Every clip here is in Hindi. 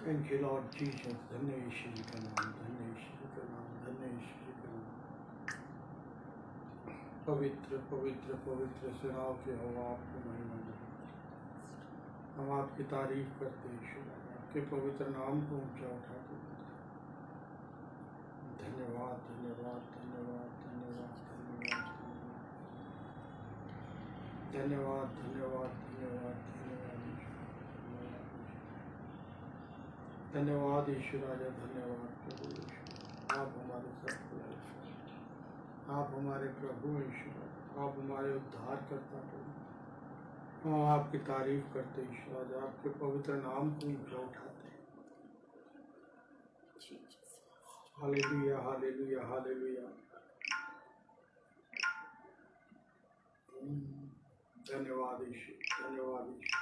Thank you Lord Jesus. धन्य यीशु जी का नाम, धन्य यीशु जी का नाम, धन्य यीशु जी का नाम। पवित्र पवित्र पवित्र सेनाओं के हो आपको महिमा दे। हम आपकी तारीफ करते हैं यीशु, आपके पवित्र नाम को ऊंचा उठाते हैं। धन्यवाद धन्यवाद धन्यवाद धन्यवाद धन्यवाद धन्यवाद धन्यवाद धन्यवाद धन्यवाद यीशु राजा, धन्यवाद प्रभु यीशु। आप हमारे सब कुछ, आप हमारे प्रभु यीशु, आप हमारे उद्धार करता प्रभु। हम आपकी तारीफ करते यीशु राजा, आपके पवित्र नाम को ऊंचा उठाते हैं। Hallelujah hallelujah hallelujah. धन्यवाद यीशु, धन्यवाद यीशु,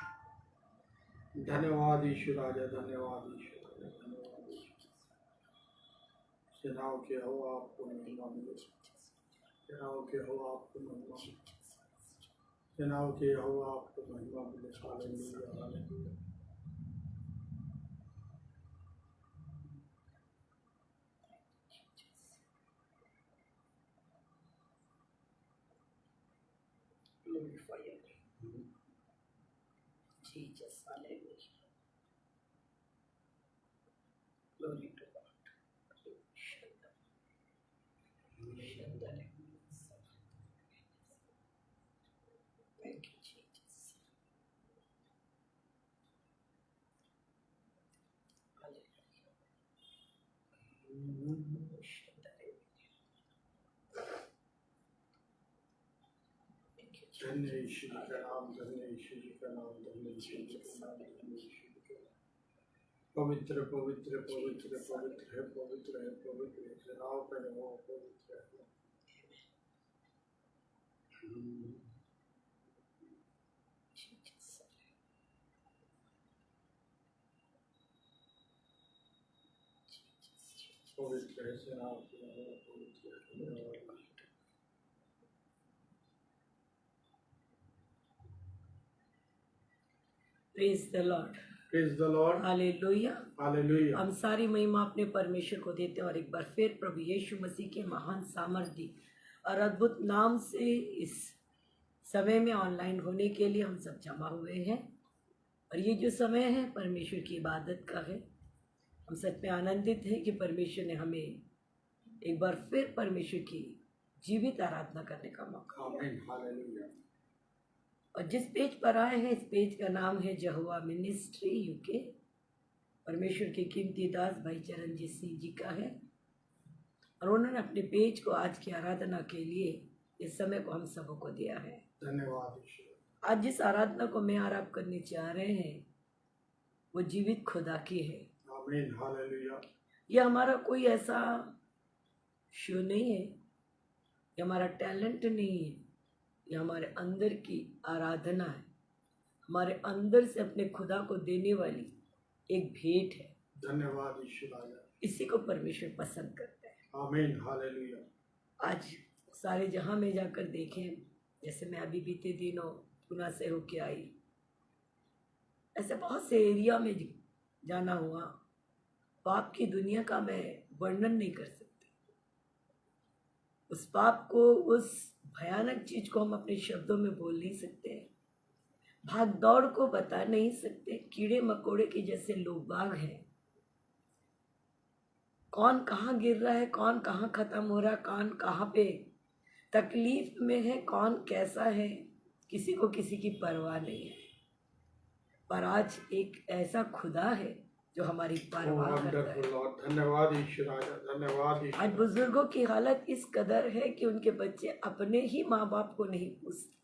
धन्यवाद यीशु राजा, धन्यवाद यीशु राजा, धन्यवाद यीशु। सेनाओं के हो आपको महिमा मिले, सेनाओं के हो आपको महिमा मिले, सेनाओं के हो आपको महिमा मिले। Hallelujah hallelujah. Glorify your name. Jesus, hallelujah. Glory to God. Shanda. Thank you, Jesus. Hallelujah. Shanda. धन्य यीशु जी का नाम, धन्य यीशु जी का नाम, धन्य यीशु जी का नाम, धन्य यीशु जी का नाम। पवित्र पवित्र पवित्र पवित्र है, पवित्र है, पवित्र है। सेनाओं का हो पवित्र है। पवित्र है, सेनाओं का हो पवित्र है। Praise the Lord. Praise the Lord. Hallelujah. Hallelujah. हम सारी महिमा अपने परमेश्वर को देते हैं और एक बार फिर प्रभु यीशु मसीह के महान सामर्थ्य और अद्भुत नाम से इस समय में ऑनलाइन होने के लिए हम सब जमा हुए हैं। और ये जो समय है परमेश्वर की इबादत का है। हम सच में आनंदित हैं कि परमेश्वर ने हमें एक बार फिर परमेश्वर की जीवित आराधना करने का मौका। आमीन हालेलुया। और जिस पेज पर आए हैं, इस पेज का नाम है यहोवा मिनिस्ट्री यूके। परमेश्वर के कीमती दास भाई चरणजीत सिंह जी का है और उन्होंने अपने पेज को आज की आराधना के लिए इस समय को हम सबों को दिया है। धन्यवाद। आज जिस आराधना को मैं और आप करने जा रहे हैं वो जीवित खुदा की है। आमीन हालेलुया। ये हमारा कोई ऐसा शो नहीं है, ये हमारा टैलेंट नहीं है, ये हमारे अंदर की आराधना है। हमारे अंदर से अपने खुदा को देने वाली एक भेंट है। धन्यवाद यीशु राजा। इसी को परमेश्वर पसंद करते हैं। आमीन हालेलुया। आज सारे जहां में जाकर देखें, जैसे मैं अभी बीते दिनों पुणे से होके आई, ऐसे बहुत से एरिया में जाना हुआ। पाप की दुनिया का मैं वर्णन नहीं कर सकती। उस पाप को, उस भयानक चीज को हम अपने शब्दों में बोल नहीं सकते, भाग दौड़ को बता नहीं सकते। कीड़े मकोड़े के जैसे लोग बाग हैं। कौन कहाँ गिर रहा है, कौन कहाँ खत्म हो रहा है, कौन कहाँ पे तकलीफ में है, कौन कैसा है, किसी को किसी की परवाह नहीं है। पर आज एक ऐसा खुदा है जो हमारी परवाह करता है। धन्यवाद यीशु राजा, धन्यवाद यीशु। आज बुजुर्गों की हालत इस कदर है कि उनके बच्चे अपने ही माँ बाप को नहीं पूछते,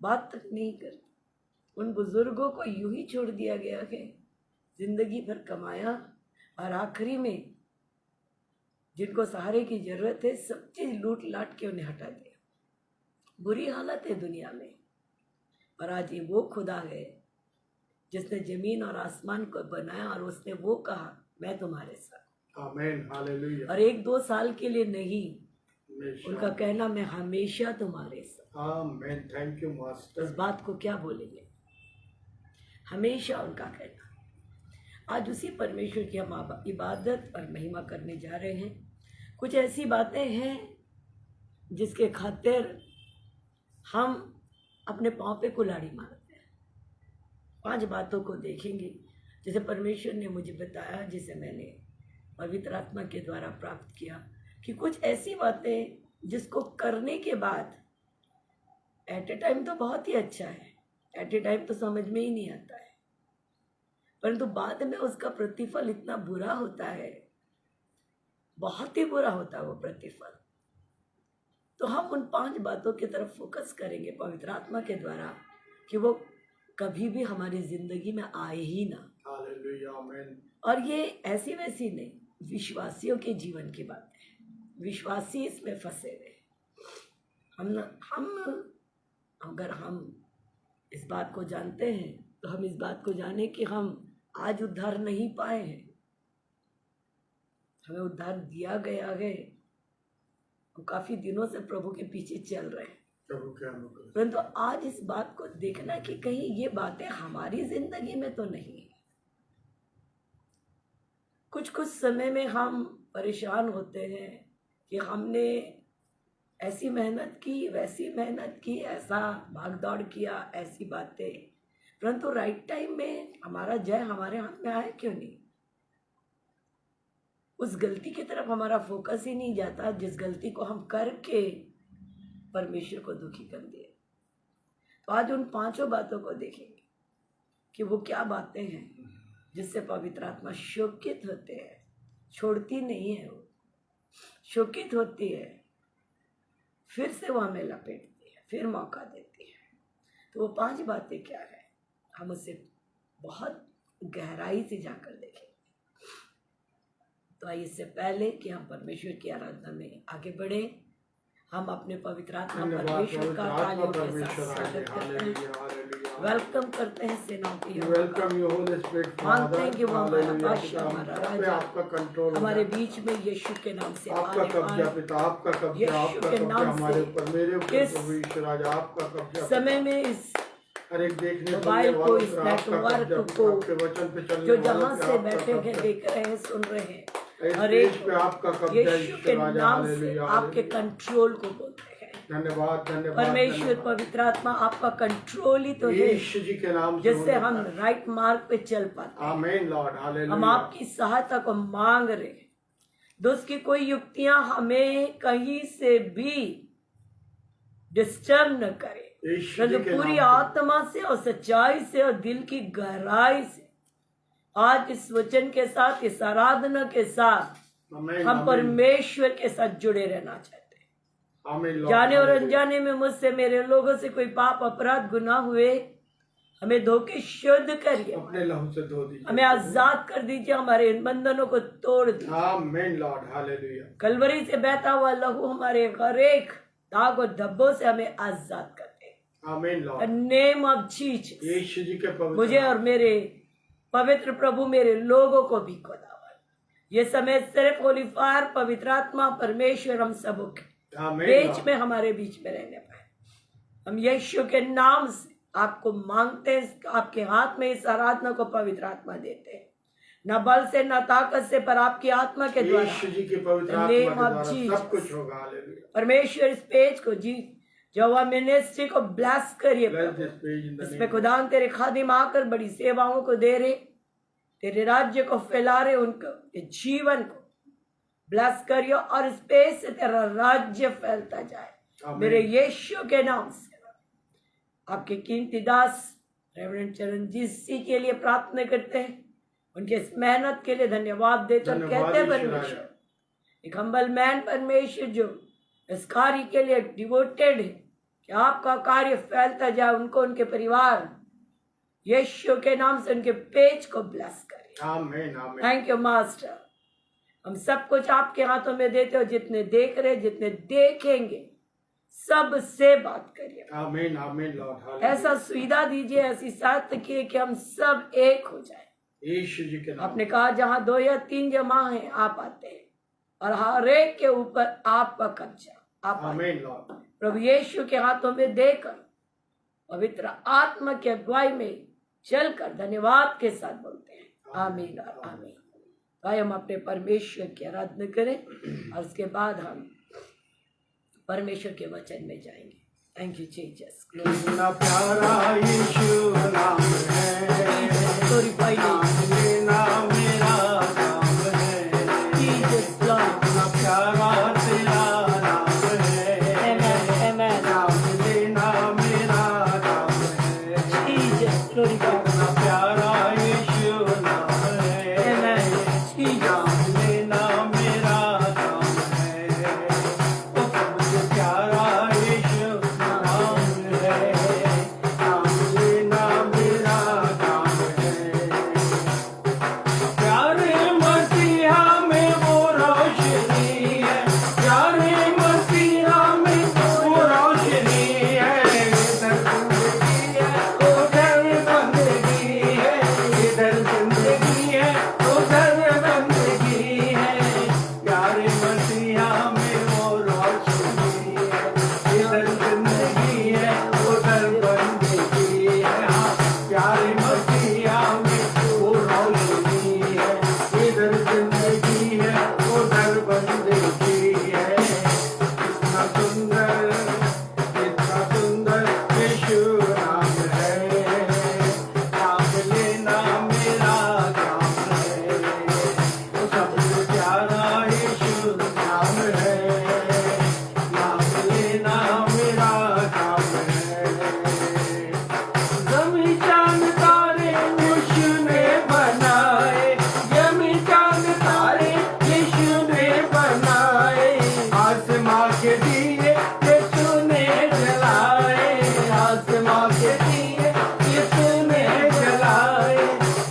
बात तक नहीं करते। उन बुजुर्गों को यूं ही छोड़ दिया गया है। जिंदगी भर कमाया और आखिरी में जिनको सहारे की जरूरत है सब चीज लूट लाट के उन्हें हटा दिया। बुरी हालत है दुनिया में। और आज ये वो खुदा है जिसने जमीन और आसमान को बनाया और उसने वो कहा मैं तुम्हारे साथ। आमीन हालेलुया। और 1-2 साल के लिए नहीं, हमेशा। उनका कहना मैं हमेशा तुम्हारे साथ। आमीन। थैंक यू इस मास्टर। बात को क्या बोलेंगे? हमेशा उनका कहना। आज उसी परमेश्वर की हम इबादत और महिमा करने जा रहे हैं। कुछ ऐसी बातें हैं जिसके खातिर हम अपने पाँव पे कुल्हाड़ी मारते हैं। 5 बातों को देखेंगे जिसे परमेश्वर ने मुझे बताया, जिसे मैंने पवित्र आत्मा के द्वारा प्राप्त किया, कि कुछ ऐसी बातें जिसको करने के बाद एट ए टाइम तो बहुत ही अच्छा है, एट ए टाइम तो समझ में ही नहीं आता है, परंतु बाद में उसका प्रतिफल इतना बुरा होता है, बहुत ही बुरा होता है वो प्रतिफल। तो हम उन 5 बातों की तरफ फोकस करेंगे पवित्र आत्मा के द्वारा कि वो कभी भी हमारी जिंदगी में आए ही ना। हालेलुया। आमीन। और ये ऐसी वैसी नहीं, विश्वासियों के जीवन की बात है। विश्वासी इसमें फंसे हुए हम अगर हम इस बात को जानते हैं तो हम इस बात को जाने कि हम आज उद्धार नहीं पाए हैं, हमें उद्धार दिया गया है, हम काफी दिनों से प्रभु के पीछे चल रहे हैं, प्रभु के अनुग्रह। परंतु आज इस बात को देखना कि कहीं ये बातें हमारी जिंदगी में तो नहीं है। कुछ कुछ समय में हम परेशान होते हैं कि हमने ऐसी मेहनत की, वैसी मेहनत की, ऐसा भाग दौड़ किया, ऐसी बातें, परंतु राइट टाइम में हमारा जय हमारे हाथ में आया क्यों नहीं? उस गलती की तरफ हमारा फोकस ही नहीं जाता जिस गलती को हम करके परमेश्वर को दुखी कर दिए। तो आज उन 5 बातों को देखेंगे कि वो क्या बातें हैं जिससे पवित्र आत्मा शोकित होते हैं। छोड़ती नहीं है, वो शोकित होती है, फिर से वो हमें लपेटती है, फिर मौका देती है। तो वो 5 बातें क्या है, हम उसे बहुत गहराई से जाकर देखेंगे। तो आइए, इससे पहले कि हम परमेश्वर की आराधना में आगे बढ़े, हम अपने पवित्र आत्मा परमेश्वर का तालियों के साथ स्वागत करते हैं, वेलकम करते हैं सेनाओं के यहोवा का। Welcome you Holi spirit. मानते हैं कि वो हमारा बादशाह, हमारा पे राजा, आपका कंट्रोल हमारे बीच में यीशु के नाम से आपका आने कब्जा वाले पिता, आपका कब्जा, यीशु आपका के कब्जा नाम हमारे से ऊपर, मेरे ऊपर इस प्रभु यीशु राजा, आपका कब्जा समय में इस हर एक देखने मोबाइल सुनने को, वालों इस पर आपका नेटवर्क कब्जा, को, आपके वचन पे चलने जो वालों जहां पे से आपका बैठे हैं, कब्जा, देख रहे हैं, सुन रहे हैं, इस हर देश एक पे आपका कब्जा यीशु के ईश्वर राजा। नाम से हालेलुया, आपके हालेलुया। कंट्रोल को बोलते हैं। धन्यवाद, धन्यवाद, परमेश्वर धन्यवाद। पवित्र आत्मा आपका कंट्रोल ही तो है यीशु जी के नाम से जिससे होने हम पाए। राइट मार्ग पे चल पाते हैं। आमीन लॉर्ड। हालेलुया। हम आपकी सहायता को मांग रहे हैं। दुष्ट की कोई युक्तियां हमें कहीं से भी डिस्टर्ब न करे, यीशु जी परंतु के पूरी नाम से। आत्मा से और सच्चाई से और दिल की गहराई से आज इस वचन के साथ, इस आराधना के साथ आमीन, हम आमीन। परमेश्वर के साथ जुड़े रहना चाहते हैं। आमीन लॉर्ड। जाने और हालेलुया। अनजाने में मुझसे, मेरे लोगों से कोई पाप, अपराध, गुनाह हुए, हमें धो के शुद्ध करिए, अपने लहू से धो दीजिए, हमें आजाद कर दीजिए, हमारे इन बंधनों को तोड़ दीजिए। आमीन लॉर्ड। हालेलुया। कलवरी से बहता हुआ लहू हमारे हर एक दाग और धब्बों से हमें आजाद कर दे। Amen the Lord. Name of Jesus, यीशु जी के पवित्र मुझे और मेरे पवित्र प्रभु, मेरे लोगों को भी खुदावन ये समय सिर्फ होली फायर, पवित्र आत्मा, परमेश्वर हम सबों के आमीन बीच लॉर्ड। में, हमारे बीच में रहने पाए। हम यीशु के नाम से आपको मांगते हैं, आपके हाथ में इस आराधना को पवित्र आत्मा देते हैं, न बल से न ताकत से, पर आपकी आत्मा के द्वारा। यीशु जी की पवित्र The आत्मा name के of द्वारा Jesus. सब कुछ होगा। हालेलुया। परमेश्वर इस पेज को जवा मिनिस्ट्री को ब्लेस करिए Bless Prabhu. this page in the इसमें name of खुदान तेरे खादिम आकर बड़ी सेवाओं को दे रहे, तेरे राज्य को फैला रहे, उनके जीवन को ब्लेस करिए और इस पेज से तेरा राज्य फैलता जाए। आमीन। मेरे यीशु के नाम से आपके कीमती दास रेवरेंड चरणजीत सिंह के लिए प्रार्थना करते हैं, उनके इस मेहनत के लिए धन्यवाद देते हैं। धन्यवाद कहते हैं ईश्वर परमेश्वर, आया। एक हम्बल मैन परमेश्वर जो इस कार्य के लिए डिवोटेड है, कि आपका कार्य फैलता जाए, उनको, उनके परिवार, यीशु के नाम से उनके पेज को ब्लेस करें। आमीन, आमीन। Thank you master. हम सब कुछ आपके हाथों में देते हो, जितने देख रहे, जितने देखेंगे, सब से बात करिए। आमीन, आमीन लॉर्ड। हालेलुया। ऐसा सुविधा दीजिए, ऐसी सहायता कीजिए कि हम सब एक हो जाए। यीशु जी के नाम। आपने कहा जहां 2 या 3 जमा हैं, आप आते हैं, और हर एक के ऊपर आपका कब्जा, आप आइए। आमीन लॉर्ड। प्रभु यीशु के हाथों में देकर पवित्र आत्मा की अगुवाई में चलकर धन्यवाद के साथ बोलते हैं आमीन और आमीन। भाई हम अपने परमेश्वर की आराधना करें और उसके बाद हम परमेश्वर के वचन में जाएंगे। Thank you Jesus. कितना प्यारा यीशु नाम है, ग्लोरीफाई नाम लेना मेरा काम है। Jesus Lord. कितना प्यारा तेरा नाम है, आमेन आमेन। नाम लेना मेरा काम है। Jesus glorify. कितना प्यारा यीशु नाम है, आमेन जीसस। नाम लेना मेरा काम है। ओ सबसे प्यारा यीशु नाम है, नाम लेना मेरा काम है। प्यारे मसीहा में वो रोशनी है, प्यारे मसीहा में वो रोशनी है। इधर जिंदगी है उधर बंदगी है, इधर जिंदगी है उधर बंदगी है। प्यारे मसीहा में वो रोशनी है, इधर जिंदगी है उधर बंदगी है। हाँ, प्यारे मसीहा में वो रोशनी है, इधर जिंदगी है उधर बंदगी है। इतना सुंदर यीशु नाम है, नाम लेना मेरा काम है। वो सबसे प्यारा यीशु नाम है, नाम लेना मेरा काम है। ज़मीं चाँद तारे यीशु ने बनाए, ज़मीं चाँद तारे यीशु ने बनाए। आसमां के दिए यीशु ने जलाए, आसमां के दिए यीशु ने जलाए।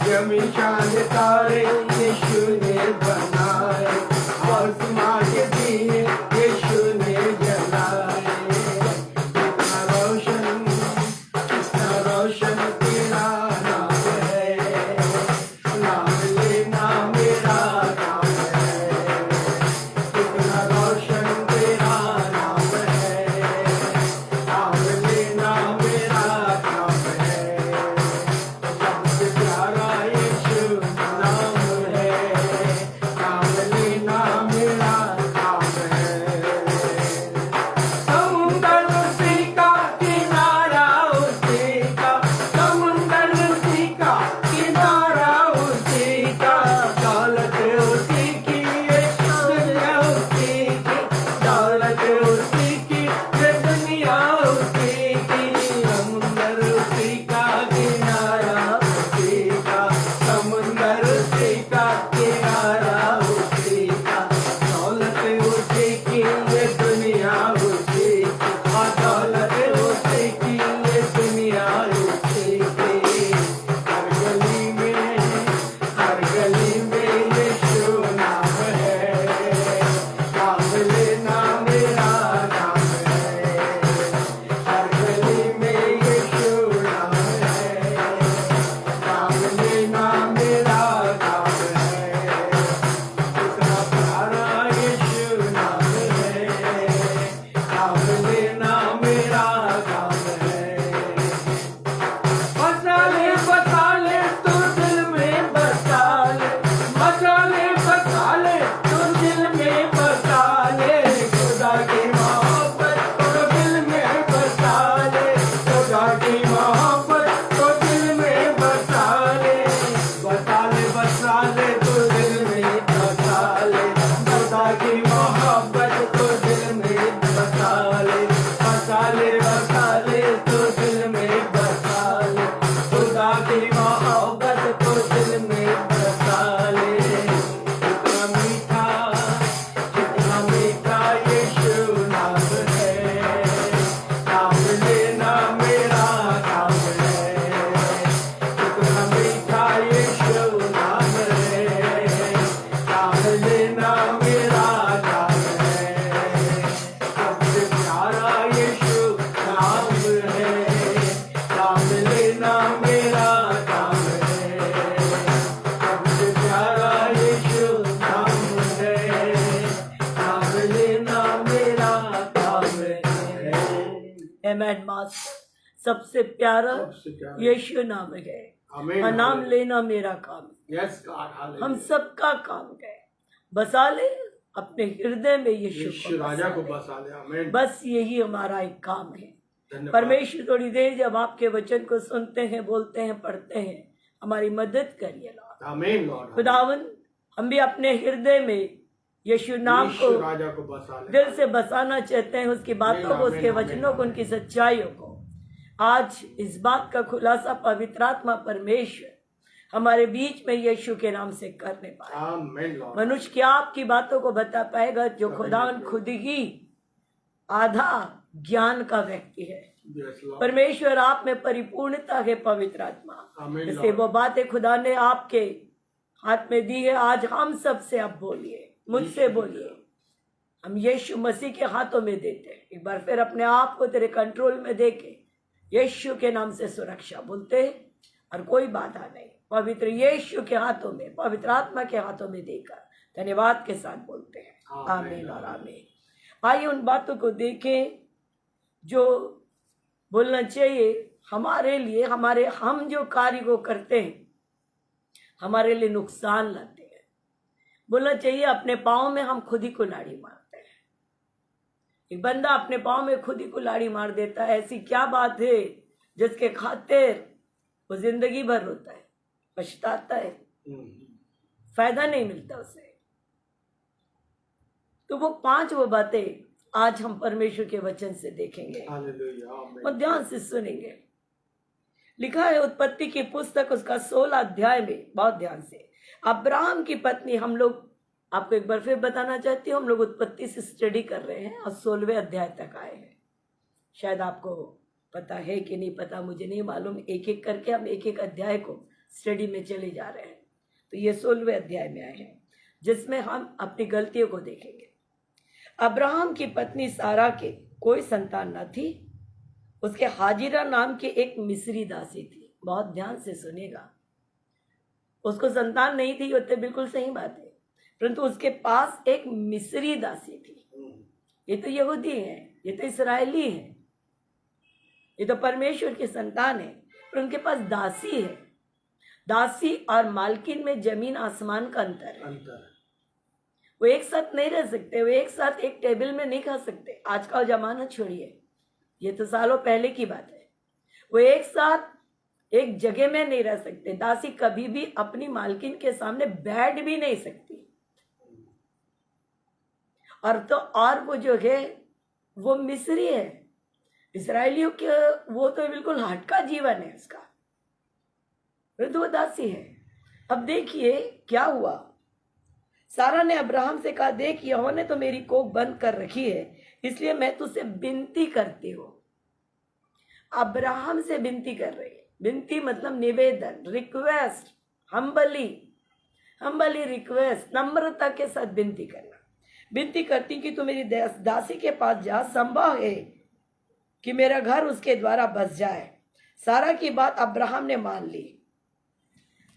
ज़मीं चाँद तारे यीशु ने बनाए, आसमां के दिए यीशु ने जलाए। कितना रोशन तेरा नाम है, नाम लेना मेरा काम है। कितना रोशन तेरा नाम है, नाम लेना मेरा काम है। सबसे प्यारा यीशु नाम है, नाम लेना मेरा काम है। समुंदर उसी का किनारा उसी का, समुंदर उसी का किनारा उसी का। दौलत उसी की ये दुनिया उसी की, दौलत उसी की ये दुनिया उसी की। समुंदर उसी का किनारा उसी का, समुंदर उसी का किनारा उसी का। दौलत उसी की ये दुनिया उसी की, और दौलत उसी की ये दुनिया उसी की। हर गली में यीशु नाम है, नाम लेना मेरा आमेन मास्टर। सबसे प्यारा सबसे प्यारा यीशु नाम है आमीन। और नाम लेना मेरा काम है, यस गॉड हालेलुया। हम सबका काम है। बसा ले अपने हृदय में यीशु यीशु को राजा बसा को ले। बसा ले। आमीन। बस यही हमारा एक काम है। धन्यवाद। परमेश्वर थोड़ी देर जब आपके वचन को सुनते हैं, बोलते हैं, पढ़ते हैं, हमारी मदद करिए लॉर्ड। आमीन लॉर्ड। खुदावन हम भी अपने हृदय में यीशु नाम को यीशु राजा को बसा ले। दिल से बसाना चाहते हैं, उसकी बातों को, उसके वचनों को, उनकी सच्चाइयों को। आज इस बात का खुलासा पवित्र आत्मा परमेश्वर हमारे बीच में यीशु के नाम से करने पाए। आमीन लॉर्ड। मनुष्य क्या आपकी बातों को बता पाएगा जो खुदावन खुद ही आधा ज्ञान का व्यक्ति है। Yes Lord. परमेश्वर आप में परिपूर्णता है पवित्र आत्मा। आमीन इसलिए वो बातें खुदा ने आपके हाथ में दी है। आज हम सब से आप बोलिए, मुझसे बोलिए। हम यीशु मसीह के हाथों में देते हैं। एक बार फिर अपने आप को तेरे कंट्रोल में देके यीशु के नाम से सुरक्षा बोलते हैं और कोई बाधा नहीं। पवित्र यीशु के हाथों में, पवित्र आत्मा के हाथों में देकर धन्यवाद के साथ बोलते हैं आमीन और आमीन। आइए उन बातों को देखें जो बोलना चाहिए हमारे लिए। हमारे हम जो कार्य को करते हैं हमारे लिए नुकसान लाते हैं। बोलना चाहिए अपने पाँव में हम खुद ही कुल्हाड़ी मारते हैं। एक बंदा अपने पाँव में खुद ही कुल्हाड़ी मार देता है। ऐसी क्या बात है जिसके खातिर वो जिंदगी भर रोता है, पछताता है, फायदा नहीं मिलता उसे। तो वो 5 वो बातें आज हम परमेश्वर के वचन से देखेंगे और ध्यान से सुनेंगे। लिखा है उत्पत्ति की पुस्तक उसका 16 अध्याय में, बहुत ध्यान से। अब्राहम की पत्नी, हम लोग आपको एक बार फिर बताना चाहती हूँ, हम लोग उत्पत्ति से स्टडी कर रहे हैं और 16वें अध्याय तक आए हैं। शायद आपको पता है कि नहीं पता, मुझे नहीं मालूम। एक एक करके हम एक एक अध्याय को स्टडी में चले जा रहे हैं। तो ये 16वें अध्याय में आए हैं जिसमें हम अपनी गलतियों को देखेंगे। अब्राहम की पत्नी सारा के कोई संतान न थी। उसके हाजिरा नाम की एक मिस्री दासी थी। बहुत ध्यान से सुनेगा। उसको संतान नहीं थी, होते बिल्कुल सही बात है, परंतु उसके पास एक मिस्री दासी थी। ये तो यहूदी है, ये तो इस्राएली है, ये तो परमेश्वर की संतान है, पर उनके पास दासी है। दासी और मालकिन में जमीन आसमान का अंतर है। वो एक साथ नहीं रह सकते, वो एक साथ एक टेबल में नहीं खा सकते। आज का जमाना छोड़िए, ये तो सालों पहले की बात है। वो एक साथ एक जगह में नहीं रह सकते। दासी कभी भी अपनी मालकिन के सामने बैठ भी नहीं सकती। और वो जो है वो मिस्री है, इस्राएलियों के, वो तो बिल्कुल हट का जीवन है उसका, परंतु वो दासी है। अब देखिए क्या हुआ। सारा ने अब्राहम से कहा, देख यहोवा ने तो मेरी कोख बंद कर रखी है, इसलिए मैं तुझसे विनती करती हूँ। अब्राहम से विनती कर रही है। विनती मतलब निवेदन, रिक्वेस्ट, हम्बली रिक्वेस्ट, नम्रता के साथ विनती करना। विनती करती कि तू मेरी दासी के पास जा, संभव है कि मेरा घर उसके द्वारा बस जाए। सारा की बात अब्राहम ने मान ली।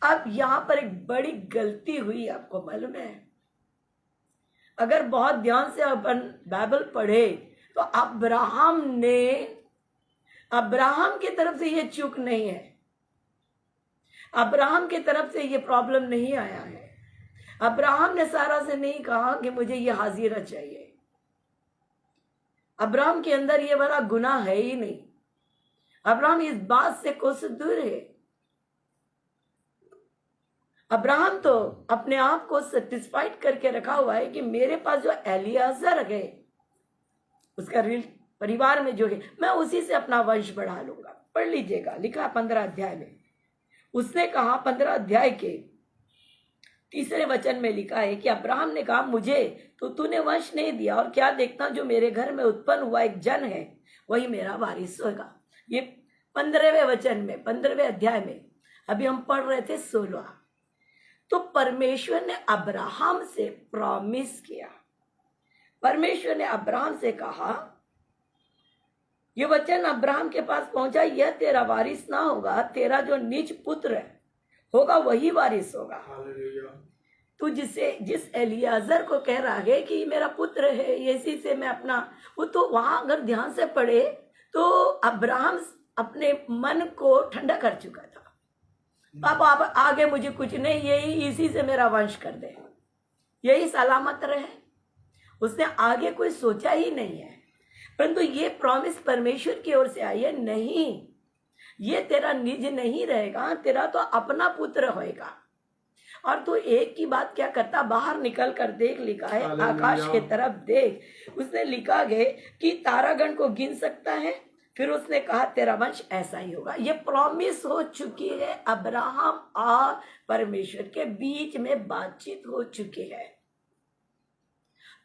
अब यहां पर एक बड़ी गलती हुई, आपको मालूम है। अगर बहुत ध्यान से अपन बाइबल पढ़े तो अब्राहम की तरफ से ये चूक नहीं है, अब्राहम की तरफ से ये प्रॉब्लम नहीं आया है। अब्राहम ने सारा से नहीं कहा कि मुझे ये हाजिरा चाहिए। अब्राहम के अंदर ये बड़ा गुनाह है ही नहीं। अब्राहम इस बात से कोस दूर है। अब्राहम तो अपने आप को सेटिस्फाइड करके रखा हुआ है कि मेरे पास जो एलियाजर है, उसका परिवार में जो है, मैं उसी से अपना वंश बढ़ा लूंगा। पढ़ लीजिएगा, लिखा 15 अध्याय में। उसने कहा, 15 अध्याय के 3 वचन में लिखा है कि अब्राहम ने कहा, मुझे तो तूने वंश नहीं दिया, और क्या देखता जो मेरे घर में उत्पन्न हुआ एक जन है, वही मेरा वारिस होगा। ये 15वें वचन में, 15वें अध्याय में अभी हम पढ़ रहे थे 16। तो परमेश्वर ने अब्राहम से प्रॉमिस किया। परमेश्वर ने अब्राहम से कहा, ये वचन अब्राहम के पास पहुंचा, यह तेरा वारिस ना होगा, तेरा जो निज पुत्र होगा वही वारिस होगा। तू जिस एलियाजर को कह रहा है कि मेरा पुत्र है, इसी से मैं अपना, वो तो वहां अगर ध्यान से पढ़े तो अब्राहम अपने मन को ठंडा कर चुका था। पापा आप आगे मुझे कुछ नहीं, यही इसी से मेरा वंश कर दे, यही सलामत रहे। उसने आगे कोई सोचा ही नहीं है। परंतु ये प्रॉमिस परमेश्वर की ओर से आई है, नहीं ये तेरा निज नहीं रहेगा, तेरा तो अपना पुत्र होएगा। और तू एक की बात क्या करता, बाहर निकल कर देख, लिखा है आकाश के तरफ देख। उसने लिखा है कि तारागण को गिन सकता है। फिर उसने कहा तेरा वंश ऐसा ही होगा। ये प्रॉमिस हो चुकी है, अब्राहम और परमेश्वर के बीच में बातचीत हो चुकी है।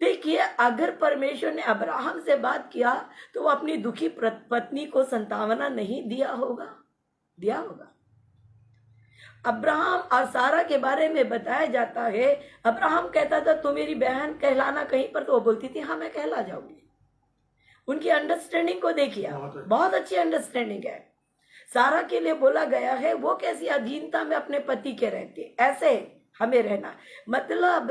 देखिए, अगर परमेश्वर ने अब्राहम से बात किया तो वो अपनी दुखी पत्नी को संतावना नहीं दिया होगा, दिया होगा। अब्राहम और सारा के बारे में बताया जाता है, अब्राहम कहता था तू मेरी बहन कहलाना कहीं पर, तो वो बोलती थी हाँ मैं कहला जाऊंगी। उनकी अंडरस्टैंडिंग को देखिए, बहुत अच्छी अंडरस्टैंडिंग है। सारा के लिए बोला गया है वो कैसी अधीनता में अपने पति के रहती, ऐसे हमें रहना। मतलब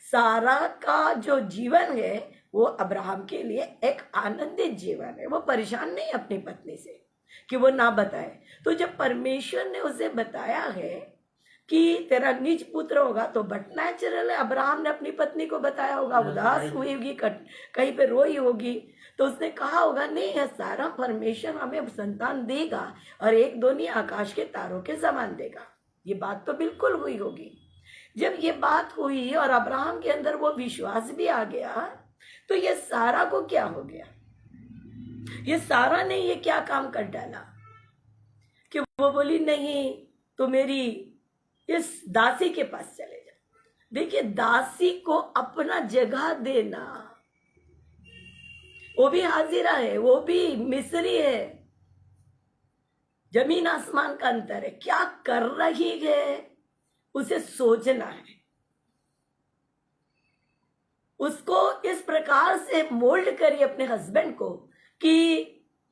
सारा का जो जीवन है वो अब्राहम के लिए एक आनंदित जीवन है। वो परेशान नहीं अपनी पत्नी से कि वो ना बताए। तो जब परमेश्वर ने उसे बताया है कि तेरा निज पुत्र होगा, तो बट नेचुरल है अब्राहम ने अपनी पत्नी को बताया होगा, उदास हुई होगी, कहीं पे रोई होगी, तो उसने कहा होगा नहीं है सारा, परमेश्वर हमें संतान देगा और एक दो नहीं आकाश के तारों के समान देगा। ये बात तो बिल्कुल हुई होगी। जब ये बात हुई और अब्राहम के अंदर वो विश्वास भी आ गया, तो ये सारा को क्या हो गया, ये सारा ने ये क्या काम कर डाला कि वो बोली नहीं तो मेरी इस दासी के पास चले जा। देखिए, दासी को अपना जगह देना, वो भी हाजिरा है, वो भी मिस्री है, जमीन आसमान का अंतर है। क्या कर रही है उसे सोचना है, उसको इस प्रकार से मोल्ड करिए अपने हस्बैंड को कि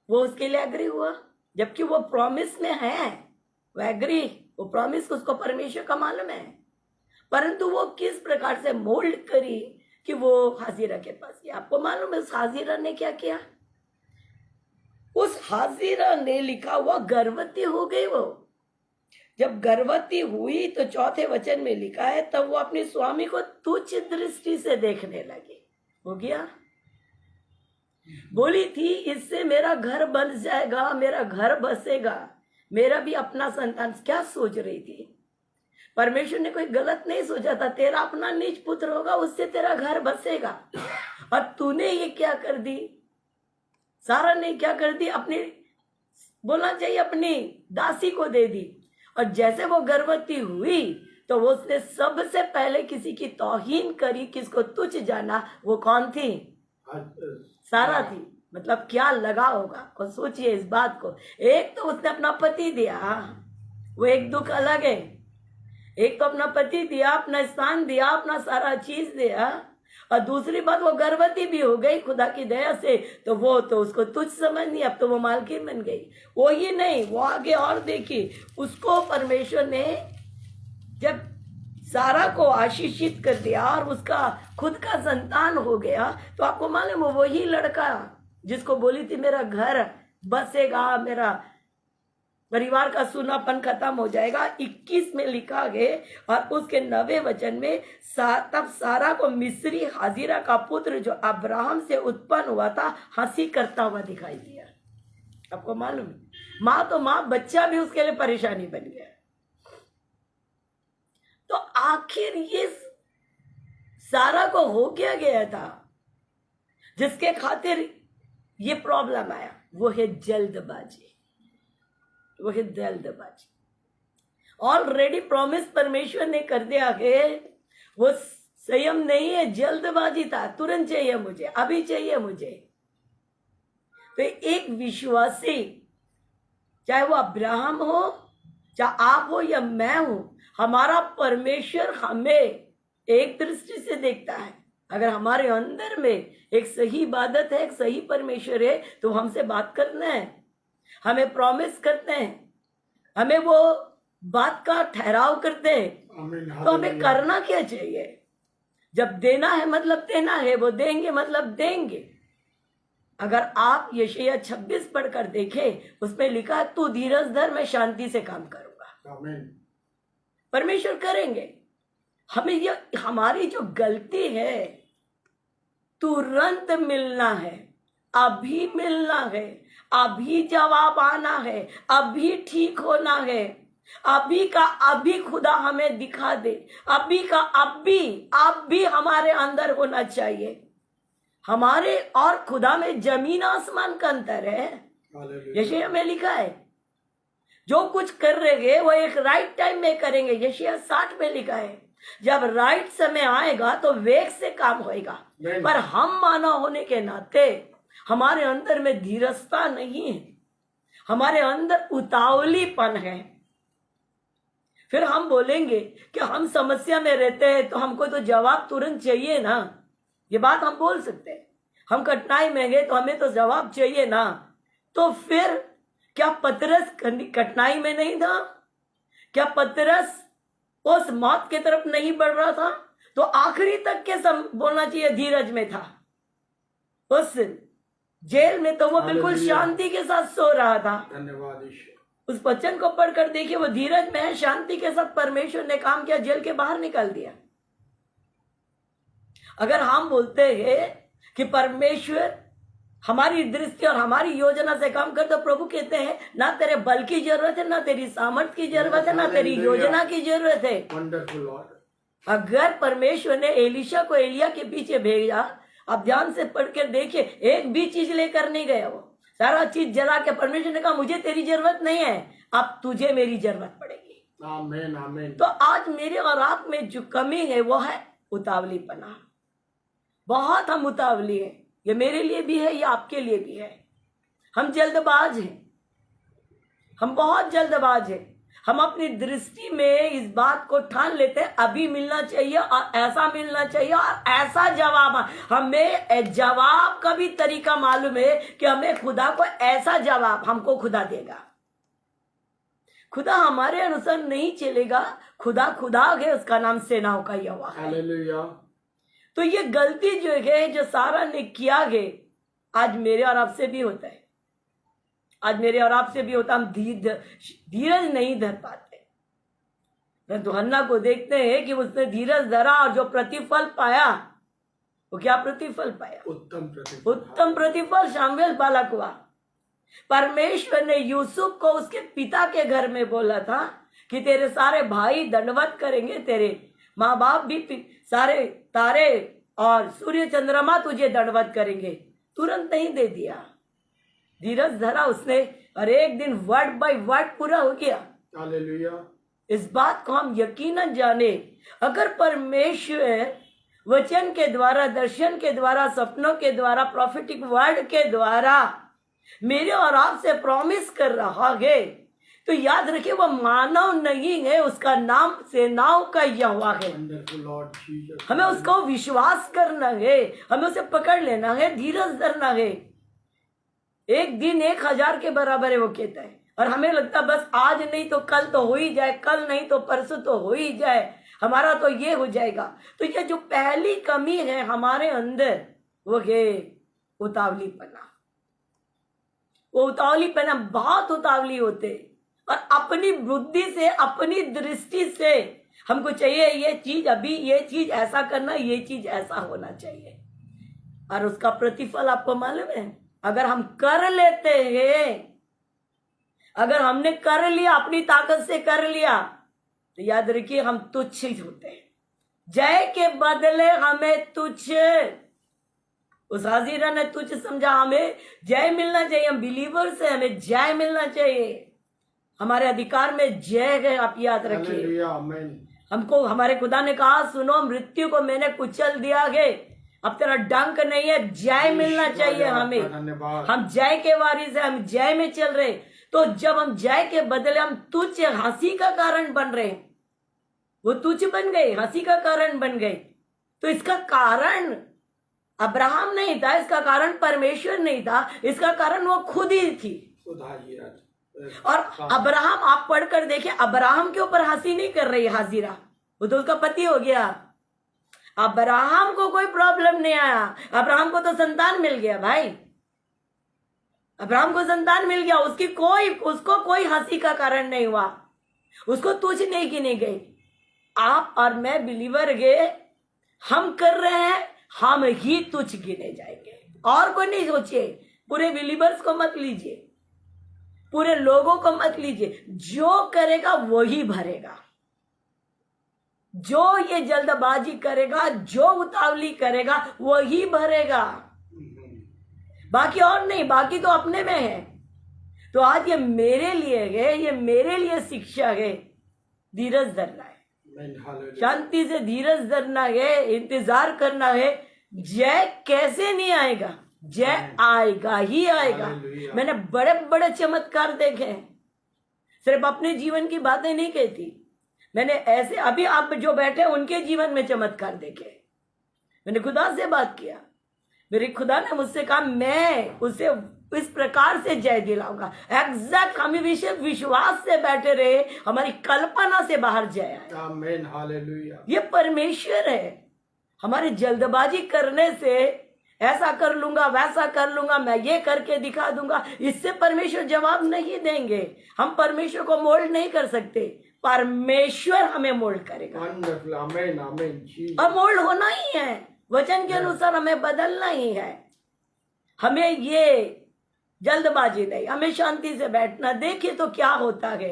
वो उसके लिए एग्री हुआ, जबकि वो प्रॉमिस में है, वो एग्री, वो प्रॉमिस उसको परमेश्वर का मालूम है, परंतु वो किस प्रकार से मोल्ड करी कि वो हाजिरा के पास गया। आपको मालूम है उस हाजिरा ने क्या किया? उस हाजिरा ने लिखा हुआ गर्भवती हो गई। वो जब गर्भवती हुई तो चौथे वचन में लिखा है तब वो अपने स्वामी को तुच्छ दृष्टि से देखने लगी। हो गया, बोली थी इससे मेरा घर बन जाएगा, मेरा घर बसेगा, मेरा भी अपना संतान। क्या सोच रही थी? परमेश्वर ने कोई गलत नहीं सोचा था, तेरा अपना निज पुत्र होगा, उससे तेरा घर बसेगा। और तूने ये क्या कर दी, सारा ने क्या कर दी, अपनी बोलना चाहिए अपनी दासी को दे दी। और जैसे वो गर्भवती हुई तो वो उसने सबसे पहले किसी की तौहीन करी, किसको तुच्छ जाना। वो कौन थी? सारा थी। मतलब क्या लगा होगा, को सोचिए इस बात को। एक तो उसने अपना पति दिया, वो एक दुख अलग है। एक तो अपना पति दिया, अपना स्थान दिया, अपना सारा चीज दिया, और दूसरी बात वो गर्भवती भी हो गई खुदा की दया से, तो वो तो उसको तुच्छ समझ नहीं, अब तो वो मालकिन बन गई। वो ही नहीं, वो आगे और देखी, उसको परमेश्वर ने जब सारा को आशीषित कर दिया और उसका खुद का संतान हो गया, तो आपको मालूम है वही लड़का जिसको बोली थी मेरा घर बसेगा, मेरा परिवार का सूनापन खत्म हो जाएगा, 21 में लिखा है। और उसके 9वें वचन में तब सारा को मिस्री हाजिरा का पुत्र जो अब्राहम से उत्पन्न हुआ था हंसी करता हुआ दिखाई दिया। आपको मालूम है, माँ तो माँ, बच्चा भी उसके लिए परेशानी बन गया। तो आखिर ये सारा को हो क्या गया था जिसके खातिर ये प्रॉब्लम आया? वो है जल्दबाजी, वो है जल्दबाजी। ऑलरेडी प्रॉमिस परमेश्वर ने कर दिया है, वो संयम नहीं है, जल्दबाजी था, तुरंत चाहिए मुझे, अभी चाहिए मुझे। तो एक विश्वासी, चाहे वो अब्राहम हो, चाहे आप हो या मैं हूं, हमारा परमेश्वर हमें एक दृष्टि से देखता है। अगर हमारे अंदर में एक सही इबादत है, एक सही परमेश्वर है, तो हमसे बात करना है, हमें प्रॉमिस करते हैं, हमें वो बात का ठहराव करते हैं, तो हमें करना क्या चाहिए? जब देना है मतलब देना है, वो देंगे मतलब देंगे। अगर आप यशायाह 26 पढ़कर देखें, उसमें लिखा है तू धीरज धर, मैं शांति से काम करूंगा। आमीन। परमेश्वर करेंगे। हमें ये हमारी जो गलती है, तुरंत मिलना है, अभी मिलना है, अभी जवाब आना है, अभी ठीक होना है, अभी का अभी खुदा हमें दिखा दे, अभी का अभी हमारे अंदर होना चाहिए। हमारे और खुदा में जमीन आसमान का अंतर है। हालेलुया। यशायाह में लिखा है जो कुछ कर रहे हैं वो एक राइट टाइम में करेंगे। यशायाह 60 में लिखा है जब राइट समय आएगा तो वेग से काम होएगा। पर हम मानव होने के नाते हमारे अंदर में धीरजता नहीं है, हमारे अंदर उतावलीपन है। फिर हम बोलेंगे कि हम समस्या में रहते हैं तो हमको तो जवाब तुरंत चाहिए ना। ये बात हम बोल सकते हैं। हम कठिनाई में गए तो हमें तो जवाब चाहिए ना। तो फिर क्या पतरस कठिनाई में नहीं था? क्या पतरस उस मौत की तरफ नहीं बढ़ रहा था? तो आखिरी तक के बोलना चाहिए धीरज में था। उस जेल में तो वो बिल्कुल शांति के साथ सो रहा था। धन्यवाद ईश्वर। उस वचन को पढ़कर देखिए, वो धीरज में है, शांति के साथ परमेश्वर ने काम किया, जेल के बाहर निकाल दिया। अगर हम बोलते हैं कि परमेश्वर हमारी दृष्टि और हमारी योजना से काम कर, तो प्रभु कहते हैं ना तेरे बल की जरूरत है, ना तेरी सामर्थ की जरूरत है, ना तेरी योजना की जरूरत है। Wonderful Lord. अगर परमेश्वर ने एलिशा को एलिया के पीछे भेजा, आप ध्यान से पढ़ कर देखिए, एक भी चीज लेकर नहीं गया। वो सारा चीज जला के परमेश्वर ने कहा मुझे तेरी जरूरत नहीं है, अब तुझे मेरी जरूरत पड़ेगी। आमीन आमीन। तो आज मेरे और आप में जो कमी है वो है उतावलीपना। बहुत हम उतावली है। ये मेरे लिए भी है, ये आपके लिए भी है। हम जल्दबाज हैं, हम बहुत जल्दबाज हैं। हम अपनी दृष्टि में इस बात को ठान लेते हैं अभी मिलना चाहिए और ऐसा मिलना चाहिए और ऐसा जवाब। हमें जवाब का भी तरीका मालूम है कि हमें खुदा को ऐसा जवाब हमको खुदा देगा। खुदा हमारे अनुसार नहीं चलेगा। खुदा खुदा है, उसका नाम सेनाओं का यहोवा है। हालेलुया। तो ये गलती जो है, जो सारा ने किया है, आज मेरे और आपसे भी होता है। आज मेरे और आपसे भी होता। हम धीरज नहीं धर पाते। तो हन्ना को देखते हैं कि उसने धीरज धरा और जो प्रतिफल पाया, वो क्या प्रतिफल पाया? उत्तम प्रतिफल। उत्तम प्रतिफल शामुएल बालक हुआ। परमेश्वर ने यूसुफ को उसके पिता के घर में बोला था कि तेरे सारे भाई दंडवत करेंगे, तेरे माँ बाप भी, सारे तारे और सूर्य चंद्रमा तुझे दंडवत करेंगे। तुरंत नहीं दे दिया, धीरज धरा उसने और एक दिन वर्ड बाय वर्ड पूरा हो गया। हालेलुया। इस बात को हम यकीनन जाने, अगर परमेश्वर वचन के द्वारा, दर्शन के द्वारा, सपनों के द्वारा, प्रॉफिटिक वर्ड के द्वारा मेरे और आपसे प्रॉमिस कर रहा है, तो याद रखिए वो मानव नहीं है, उसका नाम सेनाओं का यहोवा है। हमें उसको विश्वास करना है, हमें उसे पकड़ लेना है, धीरज धरना है। एक दिन 1000 के बराबर है वो कहता है। और हमें लगता बस आज नहीं तो कल तो हो ही जाए, कल नहीं तो परसों तो हो ही जाए, हमारा तो ये हो जाएगा। तो ये जो पहली कमी है हमारे अंदर, वो है उतावलीपना। वो उतावलीपना, बहुत उतावली होते और अपनी बुद्धि से, अपनी दृष्टि से हमको चाहिए ये चीज अभी, ये चीज ऐसा करना, ये चीज ऐसा होना चाहिए। और उसका प्रतिफल आपको मालूम है? अगर हम कर लेते हैं, अगर हमने कर लिया, अपनी ताकत से कर लिया, तो याद रखिए हम तुच्छ होते हैं। जय के बदले हमें तुच्छ, उस हाजिरा ने तुच्छ समझा। हमें जय मिलना चाहिए, हम बिलीवर्स हैं, हमें जय मिलना चाहिए। हमारे अधिकार में जय है, आप याद रखिए। हमको हमारे खुदा ने कहा सुनो, मृत्यु को मैंने कुचल दिया है, अब तेरा डंक नहीं है। जय मिलना चाहिए हमें, हम जय के वारिस हैं, हम जय में चल रहे। तो जब हम जय के बदले हम तुच्छ, हंसी का कारण बन रहे, वो तुच्छ बन गए, हंसी का कारण बन गए। तो इसका कारण अब्राहम नहीं था, इसका कारण परमेश्वर नहीं था, इसका कारण वो खुद ही थी। और अब्राहम, आप पढ़कर देखिए, अब्राहम के ऊपर हंसी नहीं कर रही हाजिरा, वो तो उसका पति हो गया। अब्राहम को कोई प्रॉब्लम नहीं आया, अब्राहम को तो संतान मिल गया भाई। अब्राहम को संतान मिल गया, उसको कोई हंसी का कारण नहीं हुआ, उसको तुच्छ नहीं गिनी गई। आप और मैं बिलीवर गए, हम कर रहे हैं, हम ही तुच्छ गिने जाएंगे, और कोई नहीं सोचिए। पूरे बिलीवर्स को मत लीजिए, पूरे लोगों को मत लीजिए। जो करेगा वही भरेगा, जो ये जल्दबाजी करेगा, जो उतावली करेगा वही भरेगा, बाकी और नहीं, बाकी तो अपने में है। तो आज ये मेरे लिए है, ये मेरे लिए शिक्षा है, धीरज धरना है, शांति से धीरज धरना है, इंतजार करना है। जय कैसे नहीं आएगा, जय आएगा ही आएगा। मैंने बड़े बड़े चमत्कार देखे हैं, सिर्फ अपने जीवन की बातें नहीं कहती, मैंने ऐसे अभी आप जो बैठे उनके जीवन में चमत्कार देखे। मैंने खुदा से बात किया, मेरे खुदा ने मुझसे कहा मैं उसे इस प्रकार से जय दिलाऊंगा। एग्जैक्ट हम विश्वास से बैठे रहे, हमारी कल्पना से बाहर जय आया। आमीन, हालेलुया। ये परमेश्वर है। हमारी जल्दबाजी करने से ऐसा कर लूंगा, वैसा कर लूंगा, मैं ये करके दिखा दूंगा, इससे परमेश्वर जवाब नहीं देंगे। हम परमेश्वर को मोल्ड नहीं कर सकते, परमेश्वर हमें मोल्ड करेगा। आमीन, आमीन। और मोल्ड होना ही है, वचन के अनुसार हमें बदलना ही है। हमें ये जल्दबाजी नहीं, हमें शांति से बैठना, देखिए तो क्या होता है,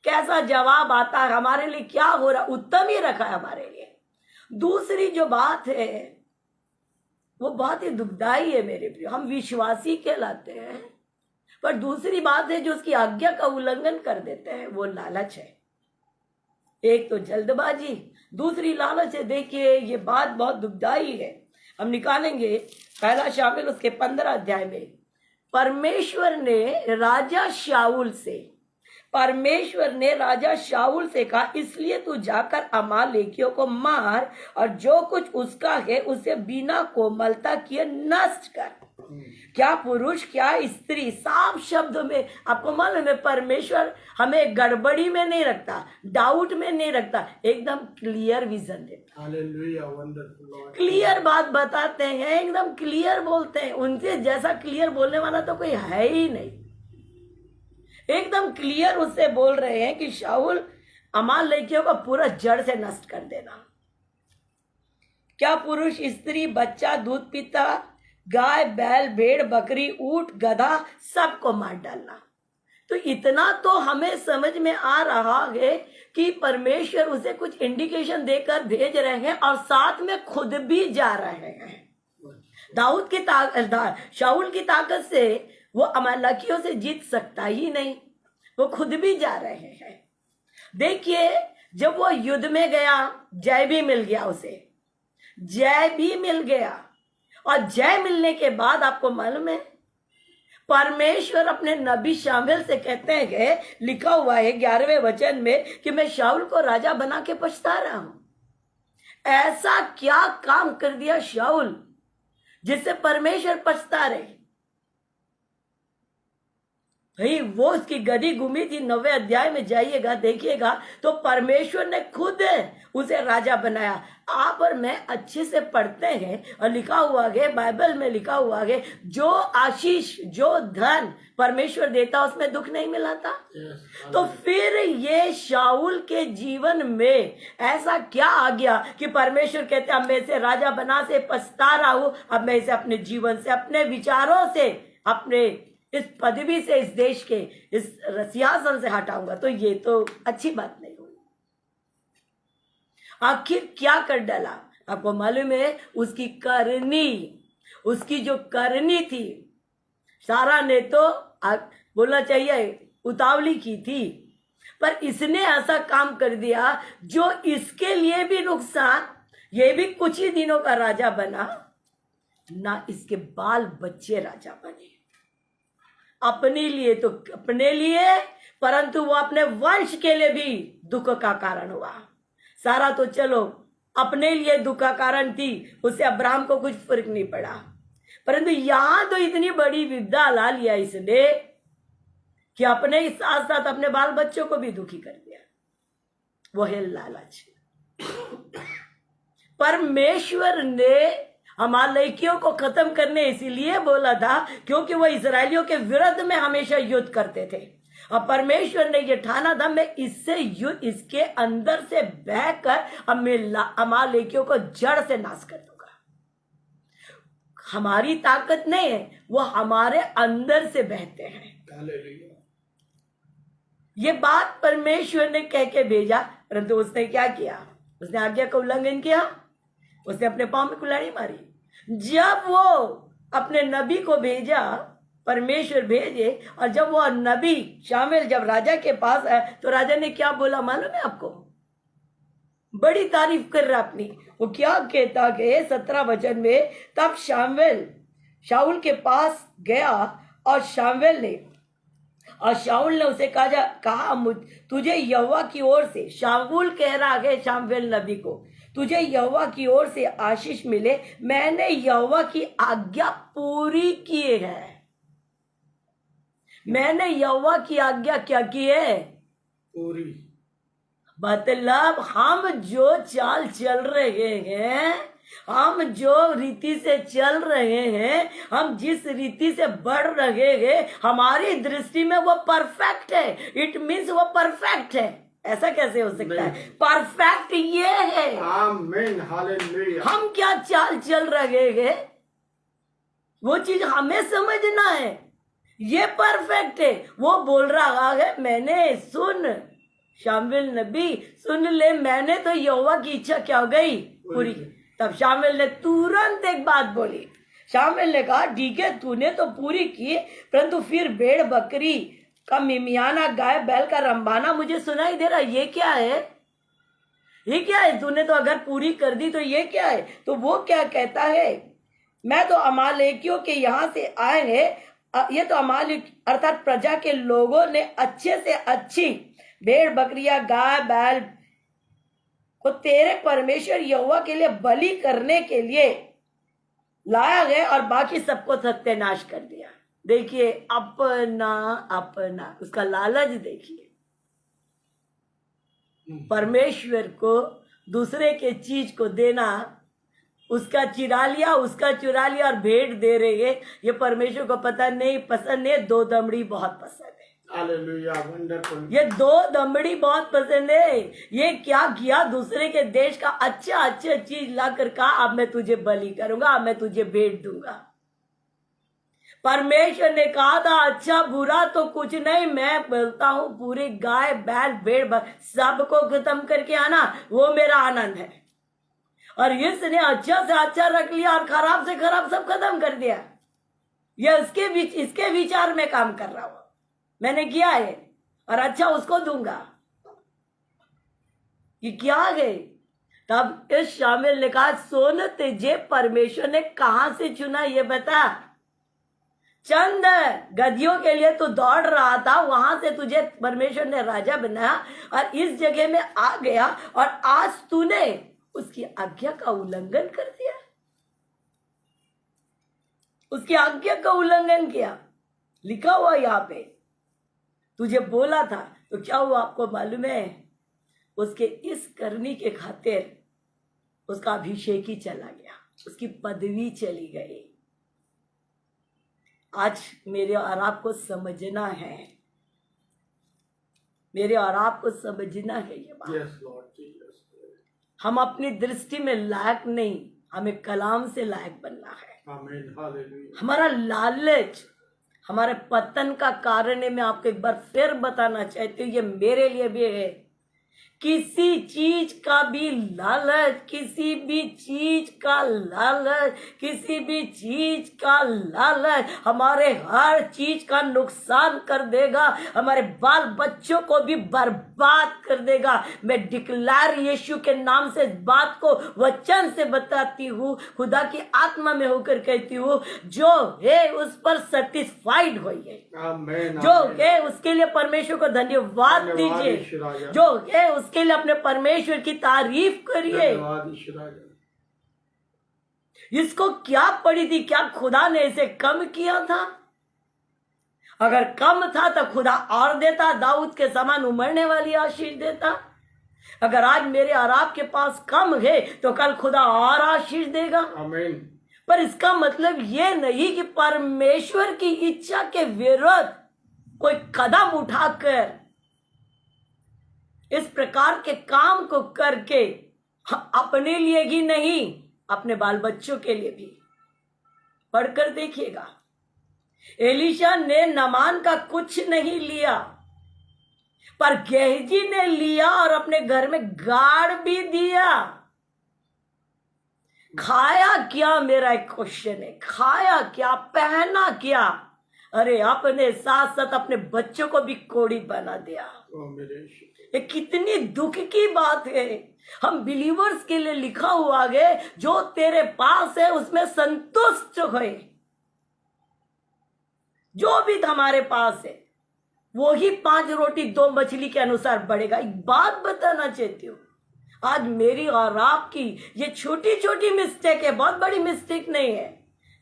कैसा जवाब आता है, हमारे लिए क्या हो रहा, उत्तम ही रखा है हमारे लिए। दूसरी जो बात है वो बहुत ही दुखदाई है मेरे प्रिय। हम विश्वासी कहलाते हैं, पर दूसरी बात है जो उसकी आज्ञा का उल्लंघन कर देते हैं, वो लालच है। एक तो जल्दबाजी, दूसरी लालच है। देखिए ये बात बहुत दुखदाई है। हम निकालेंगे पहला शामिल उसके 15 अध्याय में। परमेश्वर ने राजा शाऊल से कहा, इसलिए तू जाकर अमालेकियों को मार और जो कुछ उसका है उसे बिना कोमलता किए नष्ट कर। क्या पुरुष क्या स्त्री, साफ शब्दों में आपको मालूम है परमेश्वर हमें गड़बड़ी में नहीं रखता, डाउट में नहीं रखता, एकदम क्लियर विजन देता। Hallelujah, wonderful Lord. क्लियर बात बताते हैं, एकदम क्लियर बोलते हैं। उनसे जैसा क्लियर बोलने वाला तो कोई है ही नहीं। एकदम क्लियर उससे बोल रहे हैं कि शाऊल अमालेकियों को पूरा जड़ से नष्ट कर देना। क्या पुरुष स्त्री बच्चा दूध पीता, गाय बैल भेड़ बकरी ऊंट गधा सबको मार डालना। तो इतना तो हमें समझ में आ रहा है कि परमेश्वर उसे कुछ इंडिकेशन देकर भेज रहे हैं और साथ में खुद भी जा रहे हैं। शाऊल की ताकत से वो अमालेकियों से जीत सकता ही नहीं, वो खुद भी जा रहे हैं। देखिए जब वो युद्ध में गया, जय भी मिल गया, उसे जय भी मिल गया। और जय मिलने के बाद आपको मालूम है परमेश्वर अपने नबी शामुएल से कहते हैं, लिखा हुआ है 11वें वचन में कि मैं शाऊल को राजा बना के पछता रहा हूं। ऐसा क्या काम कर दिया शाऊल जिससे परमेश्वर पछता रहे? भाई वो उसकी गदी घूमी थी। 9वें अध्याय में जाइएगा, देखिएगा तो परमेश्वर ने खुद उसे राजा बनाया। आप और मैं अच्छे से पढ़ते हैं और लिखा हुआ है, बाइबल में लिखा हुआ है, जो आशीष जो धन परमेश्वर देता उसमें दुख नहीं मिलाता। तो फिर ये शाऊल के जीवन में ऐसा क्या आ गया कि परमेश्वर कहते अब मैं इसे राजा बना से पछता रहा हूं, अब मैं इसे अपने जीवन से, अपने विचारों से, अपने इस पदवी से, इस देश के इस सिंहासन से हटाऊंगा। तो ये तो अच्छी बात नहीं हुई। आखिर क्या कर डाला आपको मालूम है? उसकी करनी, उसकी जो करनी थी, सारा ने तो बोलना चाहिए उतावली की थी, पर इसने ऐसा काम कर दिया जो इसके लिए भी नुकसान। ये भी कुछ ही दिनों का राजा बना ना, इसके बाल बच्चे राजा बने। अपने लिए तो अपने लिए, परंतु वो अपने वंश के लिए भी दुख का कारण हुआ। सारा तो चलो अपने लिए दुख का कारण थी, उससे अब्राहम को कुछ फर्क नहीं पड़ा, परंतु यहां तो इतनी बड़ी विपदा ला लिया इसने कि अपने साथ साथ अपने बाल बच्चों को भी दुखी कर दिया। वो है लालच। परमेश्वर ने अमालेकियों को खत्म करने इसीलिए बोला था क्योंकि वो इजरायलियों के विरुद्ध में हमेशा युद्ध करते थे। और परमेश्वर ने ये ठाना था मैं इससे युद्ध इसके अंदर से बहकर अमालेकियों को जड़ से नाश कर दूंगा। हमारी ताकत नहीं है, वो हमारे अंदर से बहते हैं। हालेलुया। ये बात परमेश्वर ने कह के भेजा, परंतु उसने क्या किया? उसने आज्ञा का उल्लंघन किया, उसने अपने पांव में कुल्हाड़ी मारी। जब वो अपने नबी को भेजा, परमेश्वर भेजे, और जब वो नबी शामिल जब राजा के पास आया तो राजा ने क्या बोला मालूम है आपको? बड़ी तारीफ कर रहा अपनी। वो क्या कहता कि 17 वचन में, तब शामुएल शाऊल के पास गया और शाऊल ने उसे कहा तुझे यहोवा की ओर से, शाऊल कह रहा है शामुएल नबी को, तुझे यहोवा की ओर से आशीष मिले, मैंने यहोवा की आज्ञा पूरी की है। मैंने यहोवा की आज्ञा क्या की है? पूरी। मतलब हम जो चाल चल रहे हैं, हम जो रीति से चल रहे हैं, हम जिस रीति से बढ़ रहे हैं, हमारी दृष्टि में वो परफेक्ट है। इट मीन्स वो परफेक्ट है। ऐसा कैसे हो सकता है? परफेक्ट ये है। आमीन, हालेलुया। हम क्या चाल चल रहे हैं वो चीज हमें समझना है। ये परफेक्ट है। वो बोल रहा है मैंने, सुन शामुएल नबी सुन ले, मैंने तो यहोवा की इच्छा क्या हो गई? पूरी। तब शामुएल ने तुरंत एक बात बोली। शामुएल ने कहा ठीक है तूने तो पूरी की, परंतु फिर भेड़ बकरी का मिमियाना, गाय बैल का रंबाना मुझे सुनाई दे रहा। ये क्या है? ये क्या है? तूने तो अगर पूरी कर दी तो ये क्या है? तो वो क्या कहता है, मैं तो अमालेकियों के यहाँ से आए हैं। ये तो अमालेक अर्थात प्रजा के लोगों ने अच्छे से अच्छी भेड़ बकरियां गाय बैल को तेरे परमेश्वर यहोवा के लिए बलि करने के लिए लाया गया और बाकी सबको सत्यानाश कर दिया। देखिए अपना अपना उसका लालच देखिए। परमेश्वर को दूसरे के चीज को देना, उसका चुरा लिया और भेंट दे रहे हैं। ये परमेश्वर को पता नहीं, पसंद नहीं। 2 दमड़ी बहुत पसंद है। Hallelujah, wonderful. ये 2 दमड़ी बहुत पसंद है। ये क्या किया? दूसरे के देश का अच्छा चीज ला कर कहा अब मैं तुझे बलि करूंगा, अब मैं तुझे भेंट दूंगा। परमेश्वर ने कहा था अच्छा बुरा तो कुछ नहीं, मैं बोलता हूं पूरी गाय बैल भेड़ सबको खत्म करके आना, वो मेरा आनंद है। और इसने अच्छा से अच्छा रख लिया और खराब से खराब सब खत्म कर दिया। ये इसके विचार में काम कर रहा हूं, मैंने किया है और अच्छा उसको दूंगा। ये क्या है? तब इस शामिल ने कहा सुन, तुझे परमेश्वर ने कहां से चुना ये बता। चंद गद्दियों के लिए तू दौड़ रहा था, वहां से तुझे परमेश्वर ने राजा बनाया और इस जगह में आ गया और आज तूने उसकी आज्ञा का उल्लंघन कर दिया। उसकी आज्ञा का उल्लंघन किया। लिखा हुआ यहाँ पे, तुझे बोला था तो क्या हुआ आपको मालूम है? उसके इस करनी के खातिर उसका अभिषेक ही चला गया, उसकी पदवी चली गई। आज मेरे और आपको समझना है, मेरे और आपको समझना है ये बात। Yes, Lord, Jesus. हम अपनी दृष्टि में लायक नहीं, हमें कलाम से लायक बनना है। आमीन, हालेलुया। हमारा लालच हमारे पतन का कारण है। मैं आपको एक बार फिर बताना चाहती हूँ, ये मेरे लिए भी है। किसी चीज का भी लालच, किसी भी चीज का लालच, किसी भी चीज का लालच हमारे हर चीज का नुकसान कर देगा, हमारे बाल बच्चों को भी बर्बाद कर देगा। मैं डिक्लेयर यीशु के नाम से इस बात को वचन से बताती हूँ, खुदा की आत्मा में होकर कहती हूँ, जो है उस पर सेटिस्फाइड होइए। आमीन, जो है उसके लिए परमेश्वर को धन्यवाद दीजिए। जो है उसके लिए अपने परमेश्वर की तारीफ करिए। इसको क्या पड़ी थी? क्या खुदा ने इसे कम किया था? अगर कम था तो खुदा और देता, दाऊद के समान उमड़ने वाली आशीष देता। अगर आज मेरे और आपके पास कम है तो कल खुदा और आशीष देगा। आमीन। पर इसका मतलब ये नहीं कि परमेश्वर की इच्छा के विरुद्ध कोई कदम उठाकर इस प्रकार के काम को करके अपने लिए ही नहीं, अपने बाल बच्चों के लिए भी। पढ़कर देखिएगा, एलीशा ने नामान का कुछ नहीं लिया, पर गेहजी ने लिया और अपने घर में गाड़ भी दिया। खाया क्या, मेरा एक क्वेश्चन है, खाया क्या, पहना क्या? अरे अपने साथ साथ अपने बच्चों को भी कोढ़ी बना दिया। ये कितनी दुख की बात है। हम बिलीवर्स के लिए लिखा हुआ है, जो तेरे पास है उसमें संतुष्ट होए। जो भी हमारे पास है वो ही 5 रोटी 2 मछली के अनुसार बढ़ेगा। एक बात बताना चाहती हूँ, आज मेरी और आपकी ये छोटी छोटी मिस्टेक है, बहुत बड़ी मिस्टेक नहीं है।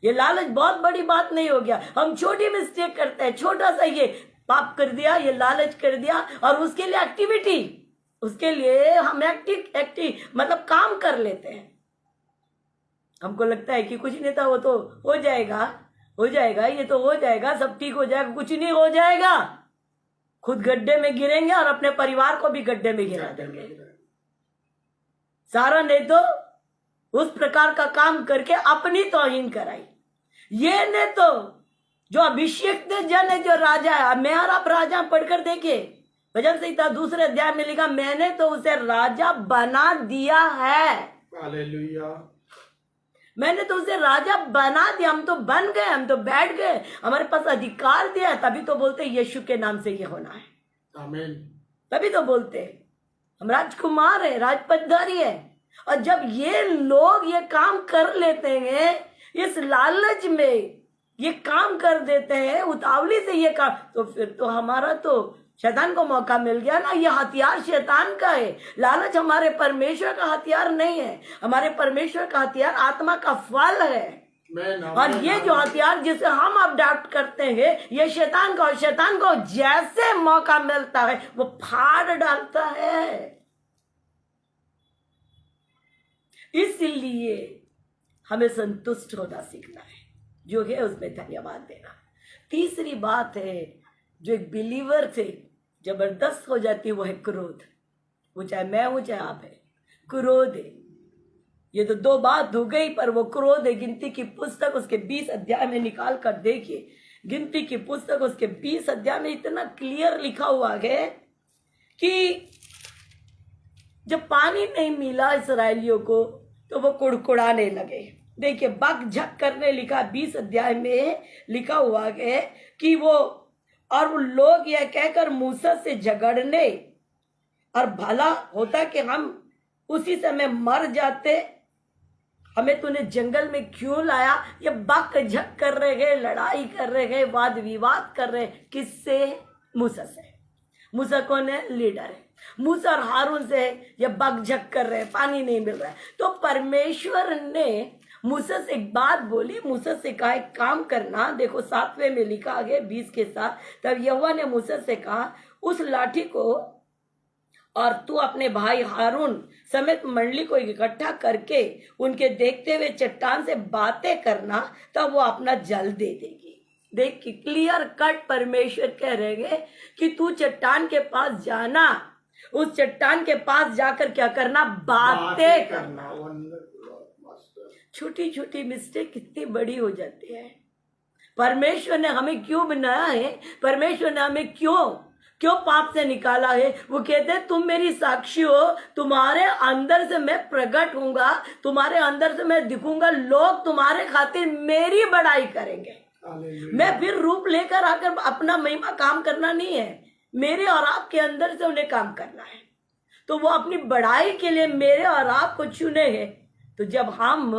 ये लालच बहुत बड़ी बात नहीं हो गया। हम छोटी मिस्टेक करते हैं, छोटा सा ये पाप कर दिया, ये लालच कर दिया, और उसके लिए एक्टिविटी, उसके लिए हम एक्टिव मतलब काम कर लेते हैं। हमको लगता है कि कुछ नहीं था, वो तो हो जाएगा, ये तो हो जाएगा, सब ठीक हो जाएगा। कुछ नहीं हो जाएगा, खुद गड्ढे में गिरेंगे और अपने परिवार को भी गड्ढे में गिरा देंगे। सारा ने तो उस प्रकार का काम करके अपनी तौहीन कराई। ये ने तो जो अभिषेक जन है, जो राजा है, मैं और आप राजा पढ़कर देखे, भजन संहिता 2 अध्याय में लिखा, मैंने तो उसे राजा बना दिया है। हालेलुया। मैंने तो उसे राजा बना दिया। हम तो बन गए, हम तो बैठ गए, हमारे पास अधिकार दिया है। तभी तो बोलते यीशु के नाम से ये होना है, आमीन। तभी तभी तो बोलते हम राजकुमार है, राजपदधारी है। और जब ये लोग ये काम कर लेते हैं, इस लालच में ये काम कर देते हैं, उतावली से ये काम, तो फिर तो हमारा तो शैतान को मौका मिल गया ना। ये हथियार शैतान का है। लालच हमारे परमेश्वर का हथियार नहीं है। हमारे परमेश्वर का हथियार आत्मा का फल है। और ये जो हथियार जिसे हम अडॉप्ट करते हैं, ये शैतान का, और शैतान को जैसे मौका मिलता है वो फाड़ डालता है। इसलिए हमें संतुष्ट होना सीखना है, जो है उसमें धन्यवाद देना। तीसरी बात है जो एक बिलीवर से जबरदस्त हो जाती है, वो है क्रोध। वो चाहे मैं हूं चाहे आप है, क्रोध है। ये तो 2 बात हो गई, पर वो क्रोध है। गिनती की पुस्तक उसके 20 अध्याय में निकाल कर देखिए। गिनती की पुस्तक उसके 20 अध्याय में इतना क्लियर लिखा हुआ है कि जब पानी नहीं मिला इसराइलियों को तो वो कुड़कुड़ाने लगे। देखिए, बक झक करने लिखा 20 अध्याय में लिखा हुआ है कि वो, और वो लोग यह कहकर मूसा से झगड़ने, और भला होता कि हम उसी समय मर जाते, हमें तूने जंगल में क्यों लाया। ये बक झक कर रहे हैं, लड़ाई कर रहे हैं, वाद विवाद कर रहे हैं। किससे? मूसा से। मूसा कौन है? लीडर है। मूसा और हारून से ये बक झक कर रहे हैं, पानी नहीं मिल रहा है। तो परमेश्वर ने मूसा से एक बात बोली, मूसा से कहा एक काम करना। देखो 7वें में लिखा आगे 20 के साथ, तब यहोवा ने मूसा से कहा, उस लाठी को और तू अपने भाई हारून समेत मंडली को इकट्ठा करके उनके देखते हुए चट्टान से बातें करना, तब वो अपना जल दे देगी। देख कि क्लियर कट परमेश्वर कह रहे हैं कि तू चट्टान के पास जाना, उस चट्टान के पास जाकर क्या करना? बातें करना। छोटी छोटी मिस्टेक कितनी बड़ी हो जाती है। परमेश्वर ने हमें क्यों बनाया है? परमेश्वर ने हमें क्यों पाप से निकाला है? वो कहते हैं तुम मेरी साक्षी हो, तुम्हारे अंदर से मैं प्रकट होऊंगा, तुम्हारे अंदर से मैं दिखूंगा, लोग तुम्हारे खातिर मेरी बड़ाई करेंगे। मैं फिर रूप लेकर आकर अपना महिमा काम करना नहीं है, मेरे और आपके अंदर से उन्हें काम करना है। तो वो अपनी बड़ाई के लिए मेरे और आपको चुने हैं। तो जब हम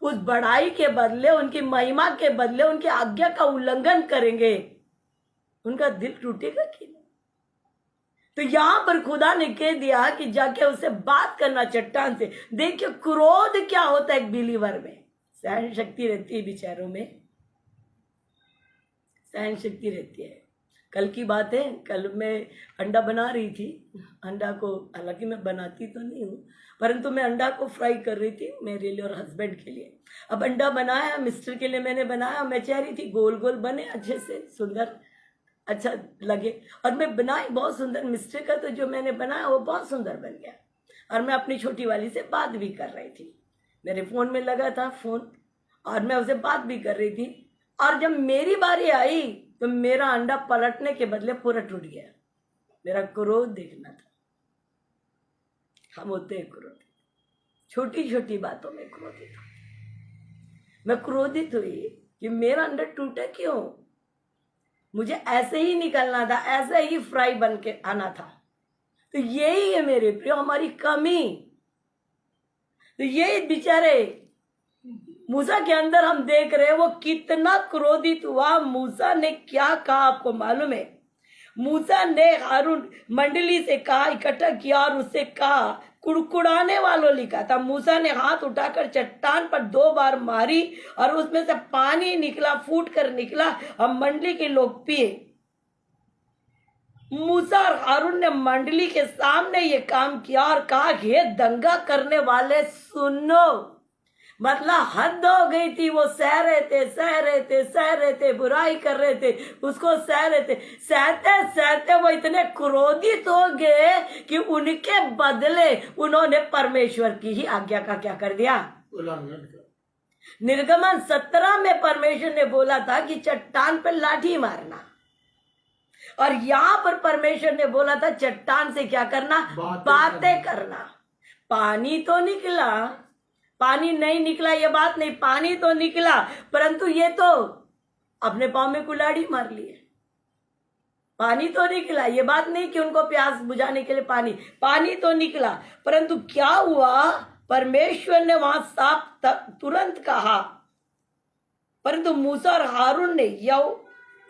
उस बड़ाई के बदले, उनकी महिमा के बदले उनकी आज्ञा का उल्लंघन करेंगे, उनका दिल टूटेगा कि नहीं? तो यहां पर खुदा ने कह दिया कि जाके उससे बात करना चट्टान से। देखिए क्रोध क्या होता है एक बिलीवर में। सहन शक्ति रहती है, विचारों में सहन शक्ति रहती है। कल की बात है, कल मैं अंडा बना रही थी। अंडा को, हालांकि मैं बनाती तो नहीं हूँ, परंतु मैं अंडा को फ्राई कर रही थी मेरे लिए और हस्बैंड के लिए। अब अंडा बनाया, मिस्टर के लिए मैंने बनाया, मैं चाह रही थी गोल गोल बने, अच्छे से सुंदर, अच्छा लगे। और मैं बनाई बहुत सुंदर, मिस्टर का तो जो मैंने बनाया वो बहुत सुंदर बन गया। और मैं अपनी छोटी वाली से बात भी कर रही थी, मेरे फ़ोन में लगा था फ़ोन, और मैं उससे बात भी कर रही थी। और जब मेरी बारी आई तो मेरा अंडा पलटने के बदले पूरा टूट गया। मेरा क्रोध देखना था। हम होते हैं क्रोधित, छोटी छोटी बातों में क्रोधित। मैं क्रोधित हुई कि मेरा अंडा टूटा क्यों, मुझे ऐसे ही निकलना था, ऐसे ही फ्राई बन के आना था। तो यही है मेरे प्रिय हमारी कमी। तो यही बेचारे मूसा के अंदर हम देख रहे हैं वो कितना क्रोधित हुआ। मूसा ने क्या कहा आपको मालूम है? मूसा ने हारून मंडली से कहा, इकट्ठा किया और उससे कहा, कुड़कुड़ाने वालों लिखा था। मूसा ने हाथ उठाकर चट्टान पर 2 बार मारी और उसमें से पानी निकला, फूट कर निकला, हम मंडली के लोग पिए। मूसा और हारून ने मंडली के सामने ये काम किया और कहा, हे दंगा करने वाले सुनो। मतलब हद हो गई थी। वो सह रहे थे, बुराई कर रहे थे, उसको सह रहे थे। सहते सहते वो इतने क्रोधित हो गए कि उनके बदले उन्होंने परमेश्वर की ही आज्ञा का क्या कर दिया? उल्लंघन कर। निर्गमन 17 में परमेश्वर ने बोला था कि चट्टान पर लाठी मारना, और यहां पर परमेश्वर ने बोला था चट्टान से क्या करना? बातें करना। पानी तो निकला, पानी नहीं निकला ये बात नहीं, पानी तो निकला, परंतु ये तो अपने पांव में कुल्हाड़ी मार लिए। पानी तो निकला, ये बात नहीं कि उनको प्यास बुझाने के लिए पानी तो निकला, परंतु क्या हुआ? परमेश्वर ने वहां साफ तुरंत कहा, परंतु मूसा और हारून ने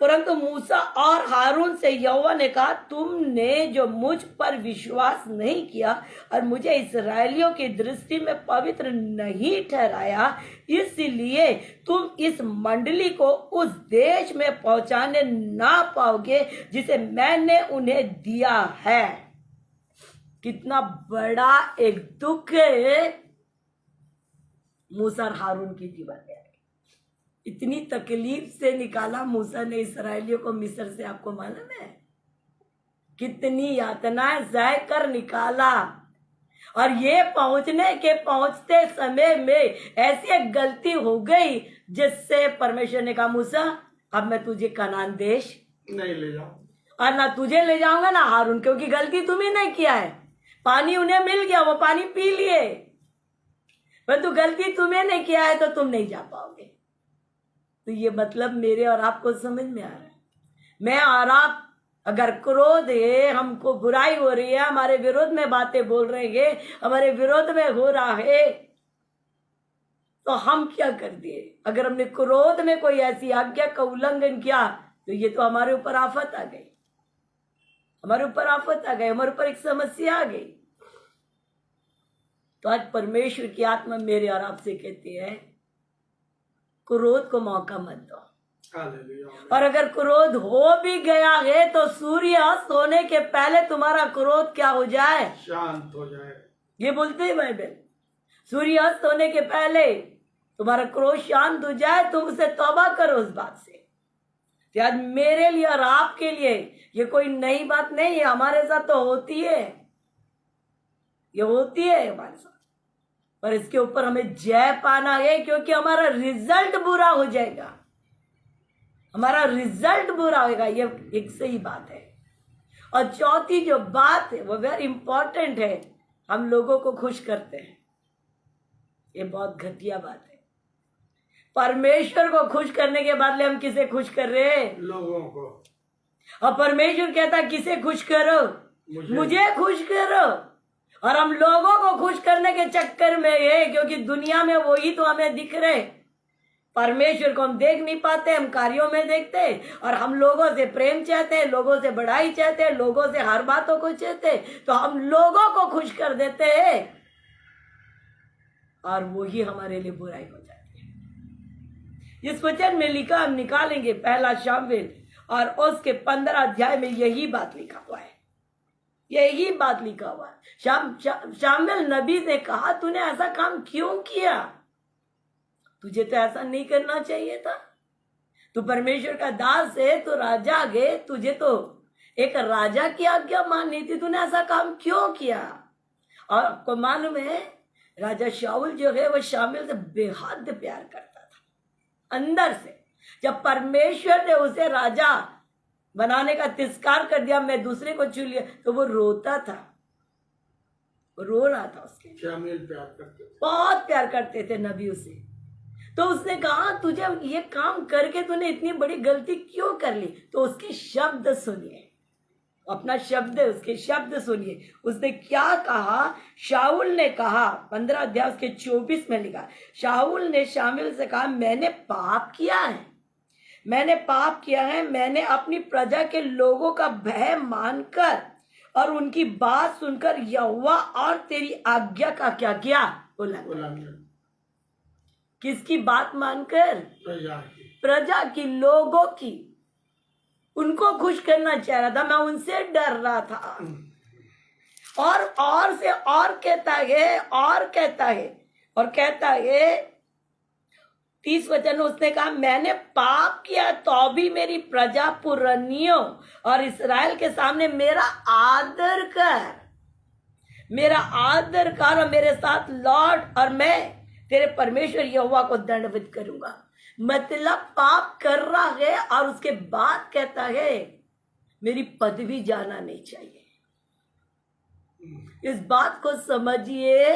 परंतु मूसा और हारून से यहोवा ने कहा, तुमने जो मुझ पर विश्वास नहीं किया और मुझे इस्राएलियों की दृष्टि में पवित्र नहीं ठहराया, इसलिए तुम इस मंडली को उस देश में पहुंचाने ना पाओगे जिसे मैंने उन्हें दिया है। कितना बड़ा एक दुख है मूसा और हारून की जीवन में। इतनी तकलीफ से निकाला मूसा ने इसराइलियों को मिस्र से, आपको मालूम है? कितनी यातनाएं सह कर निकाला। और ये पहुंचते समय में ऐसी एक गलती हो गई जिससे परमेश्वर ने कहा, मूसा अब मैं तुझे कनान देश नहीं ले जाऊं, और ना तुझे ले जाऊंगा ना हारून, क्योंकि गलती तुम्ही ने किया है। पानी उन्हें मिल गया, वो पानी पी लिए, परंतु गलती तुम्हें ने किया है तो तुम नहीं जा पाओगे। तो ये मतलब मेरे और आपको समझ में आ रहा है। मैं और आप अगर क्रोध है, हमको बुराई हो रही है, हमारे विरोध में बातें बोल रहे हैं, हमारे विरोध में हो रहा है, तो हम क्या कर दिए? अगर हमने क्रोध में कोई ऐसी आज्ञा का उल्लंघन किया तो ये तो हमारे ऊपर आफत आ गई, हमारे ऊपर आफत आ गई, हमारे ऊपर एक समस्या आ गई। तो आज परमेश्वर की आत्मा मेरे और आपसे कहती है, क्रोध को मौका मत दो। और अगर क्रोध हो भी गया है तो सूर्य अस्त होने के पहले तुम्हारा क्रोध क्या हो जाए? शांत हो जाए। ये बोलते हैं बाइबल, सूर्य अस्त होने के पहले तुम्हारा क्रोध शांत हो जाए, तुम उसे तौबा करो उस बात से। आज मेरे लिए और आपके लिए ये कोई नई बात नहीं है, हमारे साथ तो होती है, ये होती है हमारे साथ, पर इसके ऊपर हमें जय पाना है, क्योंकि हमारा रिजल्ट बुरा हो जाएगा, हमारा रिजल्ट बुरा होगा। ये एक सही बात है। और चौथी जो बात है वो वेरी इंपॉर्टेंट है, हम लोगों को खुश करते हैं। ये बहुत घटिया बात है। परमेश्वर को खुश करने के बदले हम किसे खुश कर रहे हैं? लोगों को। और परमेश्वर कहता किसे खुश करो? मुझे खुश करो। और हम लोगों को खुश करने के चक्कर में है, क्योंकि दुनिया में वही तो हमें दिख रहे, परमेश्वर को हम देख नहीं पाते, हम कार्यों में देखते हैं। और हम लोगों से प्रेम चाहते हैं, लोगों से बढ़ाई चाहते हैं, लोगों से हर बातों को चाहते हैं, तो हम लोगों को खुश कर देते हैं और वही हमारे लिए बुराई हो जाती है। इस वचन में लिखा, हम निकालेंगे 1 शामुएल और उसके 15 अध्याय में यही बात लिखा हुआ है, यही बात लिखा हुआ है। शामुएल नबी ने कहा तूने ऐसा काम क्यों किया, तुझे तो ऐसा नहीं करना चाहिए था, तू परमेश्वर का दास है, तू राजा है, तुझे तो एक राजा की आज्ञा माननी थी, तूने ऐसा काम क्यों किया। और आपको मालूम है राजा शाऊल जो है वो शामुएल से बेहद प्यार करता था अंदर से। जब परमेश्वर ने उसे राजा बनाने का तिरस्कार कर दिया, मैं दूसरे को चुन लिया, तो वो रोता था, रो रहा था। उसके शामुएल प्यार करते थे, बहुत प्यार करते थे नबी उसे। तो उसने कहा तुझे ये काम करके तूने इतनी बड़ी गलती क्यों कर ली। तो उसके शब्द सुनिए, अपना शब्द, उसके शब्द सुनिए। उसने क्या कहा, शाऊल ने कहा, 15 अध्याय उसके 24 में लिखा, शाऊल ने शामुएल से कहा मैंने पाप किया है, मैंने पाप किया है, मैंने अपनी प्रजा के लोगों का भय मानकर और उनकी बात सुनकर यहोवा और तेरी आज्ञा का क्या किया, उल्लंघन। किसकी बात मानकर, प्रजा की, लोगों की। उनको खुश करना चाह रहा था, मैं उनसे डर रहा था। और से और कहता है, और कहता है, और कहता है 30 वचन उसने कहा मैंने पाप किया तो भी मेरी प्रजा पुरनियों और इस्राएल के सामने मेरा आदर कर, मेरा आदर कर और मेरे साथ लौट और मैं तेरे परमेश्वर यहोवा को दंडवत करूंगा। मतलब पाप कर रहा है और उसके बाद कहता है मेरी पदवी जाना नहीं चाहिए। इस बात को समझिए,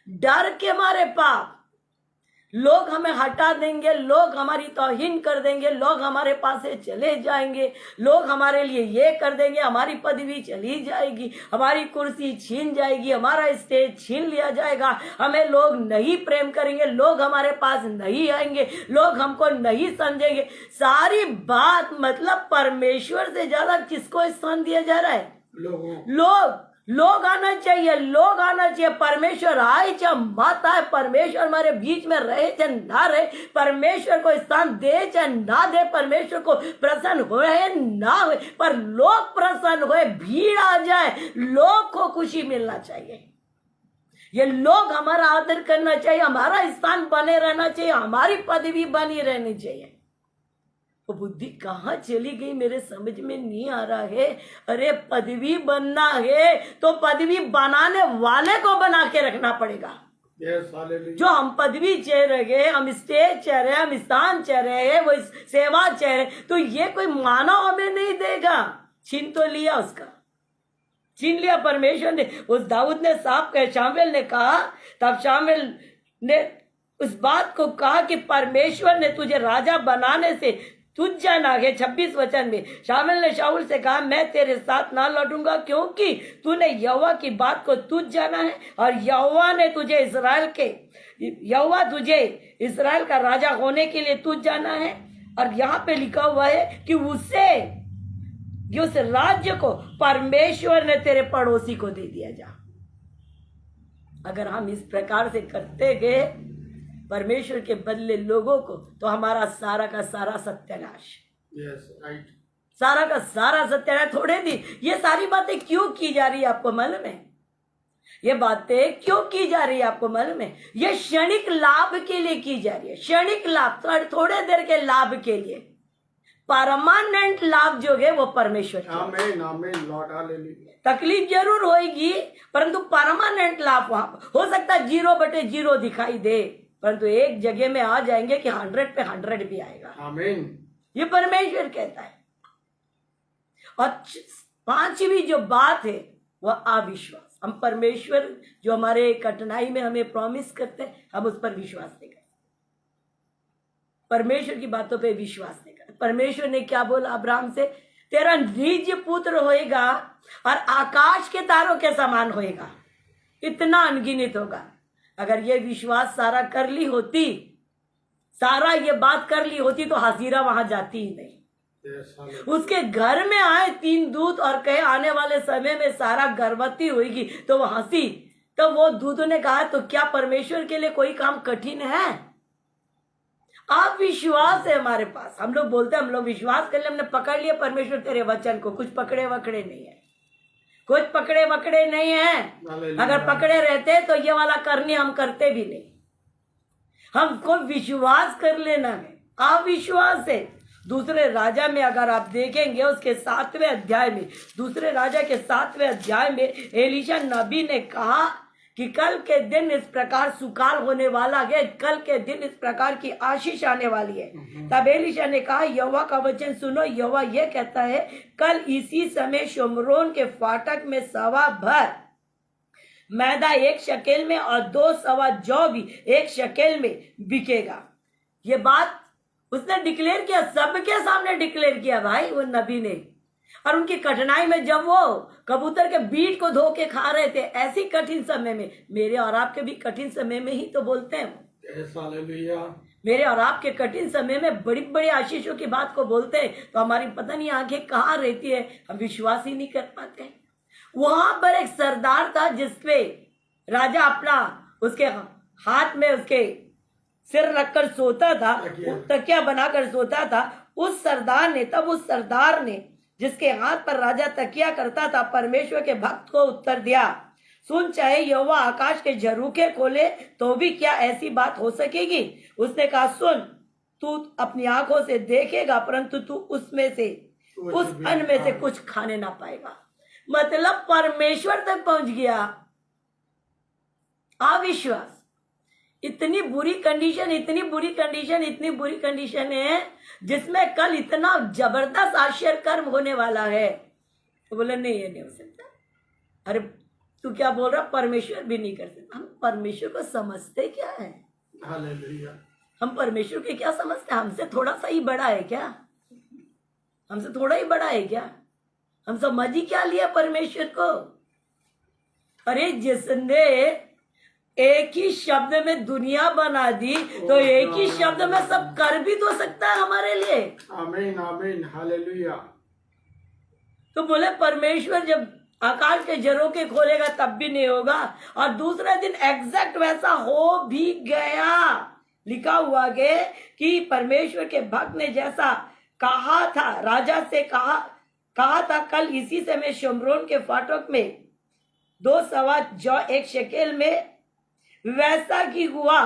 डर के मारे पाप, लोग हमें हटा देंगे, लोग हमारी तौहीन कर देंगे, लोग हमारे पास से चले जाएंगे, लोग हमारे लिए ये कर देंगे, हमारी पदवी चली जाएगी, हमारी कुर्सी छीन जाएगी, हमारा स्टेज छीन लिया जाएगा, हमें लोग नहीं प्रेम करेंगे, लोग हमारे पास नहीं आएंगे, लोग हमको नहीं समझेंगे। सारी बात मतलब परमेश्वर से ज्यादा किसको स्थान दिया जा रहा है, लोग आना चाहिए, लोग आना चाहिए। परमेश्वर आए चाहे मत आए, परमेश्वर हमारे बीच में रहे चाहे ना रहे, परमेश्वर को स्थान दे चाहे ना दे, परमेश्वर को प्रसन्न हुए ना हुए, पर लोग प्रसन्न हुए, भीड़ आ जाए, लोग को खुशी मिलना चाहिए। ये लोग हमारा आदर करना चाहिए, हमारा स्थान बने रहना चाहिए, हमारी पदवी बनी रहनी चाहिए। वो बुद्धि कहाँ चली गई मेरे समझ में नहीं आ रहा है। अरे पदवी बनना है तो पदवी बनाने वाले को बना के रखना पड़ेगा। जो हम पदवी चाह रहे, हम स्टेज चाह रहे, हम स्थान चाह रहे हैं, वो सेवा चाह रहे, तो ये कोई मानव हमें नहीं देगा। छीन तो लिया, उसका छीन लिया परमेश्वर ने। उस दाऊद ने साफ कहा, शामुएल ने कहा, तब शामुएल ने उस बात को कहा कि परमेश्वर ने तुझे राजा बनाने से तुझ जाना है। 26 वचन में शामुएल ने शाऊल से कहा मैं तेरे साथ ना लौटूंगा, क्योंकि तूने यहोवा की बात को तुझ जाना है और यहोवा तुझे इस्राएल का राजा होने के लिए तुझ जाना है। और यहाँ पे लिखा हुआ है कि उस राज्य को परमेश्वर ने तेरे पड़ोसी को दे दिया जा। अगर हम इस प्रकार से करते गए परमेश्वर के बदले लोगों को, तो हमारा सारा का सारा सत्यानाश, सारा का सारा सत्यानाश। थोड़े दिन ये सारी बातें क्यों की जा रही है आपको मालूम है? ये बातें क्यों की जा रही है आपको मालूम है? ये क्षणिक लाभ के लिए की जा रही है, क्षणिक लाभ, थोड़े देर के लाभ के लिए। परमानेंट लाभ जो है वो परमेश्वर तकलीफ जरूर होगी, परंतु परमानेंट लाभ वहां हो सकता है 0/0 दिखाई दे, परंतु एक जगह में आ जाएंगे कि 100 पे 100 भी आएगा। आमीन, ये परमेश्वर कहता है। और 5वीं जो बात है वह अविश्वास। हम परमेश्वर जो हमारे कठिनाई में हमें प्रॉमिस करते हैं, हम उस पर विश्वास नहीं करते, परमेश्वर की बातों पे विश्वास नहीं करते। परमेश्वर ने क्या बोला अब्राहम से, तेरा निज पुत्र होएगा और आकाश के तारों के समान होएगा, इतना अनगिनित होगा। अगर ये विश्वास सारा कर ली होती, सारा ये बात कर ली होती, तो हाजिरा वहां जाती ही नहीं। उसके घर में आए 3 दूत और कहे आने वाले समय में सारा गर्भवती होगी, तो वो हंसी। तो वो दूतों ने कहा तो क्या परमेश्वर के लिए कोई काम कठिन है? आप विश्वास है हमारे पास। हम लोग बोलते हैं हम लोग विश्वास कर ले, हमने पकड़ लिया परमेश्वर तेरे वचन को। कुछ पकड़े वकड़े नहीं है, कुछ पकड़े वकड़े नहीं है। अगर पकड़े रहते तो ये वाला करनी हम करते भी नहीं। हमको विश्वास कर लेना है। आप विश्वास है। दूसरे राजा में अगर आप देखेंगे उसके 7वें अध्याय में, दूसरे राजा के 7वें अध्याय में एलीशा नबी ने कहा कि कल के दिन इस प्रकार सुकाल होने वाला है, कल के दिन इस प्रकार की आशीष आने वाली है। तब एलीशा ने कहा यहोवा का वचन सुनो, यहोवा ये कहता है कल इसी समय शोमरोन के फाटक में 1.25 भर मैदा 1 शकेल में और 2 सवा जौ भी 1 शकेल में बिकेगा। ये बात उसने डिक्लेयर किया, सबके सामने डिक्लेयर किया भाई वो नबी ने। और उनकी कठिनाई में जब वो कबूतर के बीट को धो के खा रहे थे, ऐसी कठिन समय में, मेरे और आपके भी कठिन समय में ही तो बोलते हैं, मेरे और आपके कठिन समय में बड़ी बड़ी आशीषों की बात को बोलते हैं तो हमारी पता नहीं आंखें कहाँ रहती है, हम विश्वास ही नहीं कर पाते। वहां पर एक सरदार था जिसपे राजा अपना उसके हाथ में उसके सिर रखकर सोता था, तकिया बनाकर सोता था। उस सरदार ने जिसके हाथ पर राजा तकिया करता था, परमेश्वर के भक्त को उत्तर दिया, सुन, चाहे यहोवा आकाश के झरोखे खोले तो भी क्या ऐसी बात हो सकेगी? उसने कहा, सुन, तू अपनी आंखों से देखेगा परंतु तू उस अन्न में से कुछ खाने ना पाएगा। मतलब परमेश्वर तक पहुंच गया। अविश्वास। इतनी बुरी कंडीशन है जिसमें कल इतना जबरदस्त आश्चर्य कर्म होने वाला है। तो बोले नहीं, ये नहीं हो सकता। अरे तू क्या बोल रहा? परमेश्वर भी नहीं कर सकता। हम परमेश्वर को समझते क्या है? हालेलुया। हम परमेश्वर के क्या समझते हैं? हमसे थोड़ा सा ही बड़ा है क्या? हमसे थोड़ा ही बड़ा है क्या? हम समझ ही क्या लिया परमेश्वर को? अरे जिसने एक ही शब्द में दुनिया बना दी तो एक ही शब्द में सब कर भी तो सकता है हमारे लिए। आमीन आमीन हालेलुया। तो बोले परमेश्वर जब आकाश के झरोखे खोलेगा तब भी नहीं होगा। और दूसरे दिन एग्जैक्ट वैसा हो भी गया। लिखा हुआ है कि परमेश्वर के भक्त ने जैसा कहा था, राजा से कहा था, कल इसी समय शोमरोन के फाटक में 2 सवा जौ 1 शकेल में, वैसा की हुआ।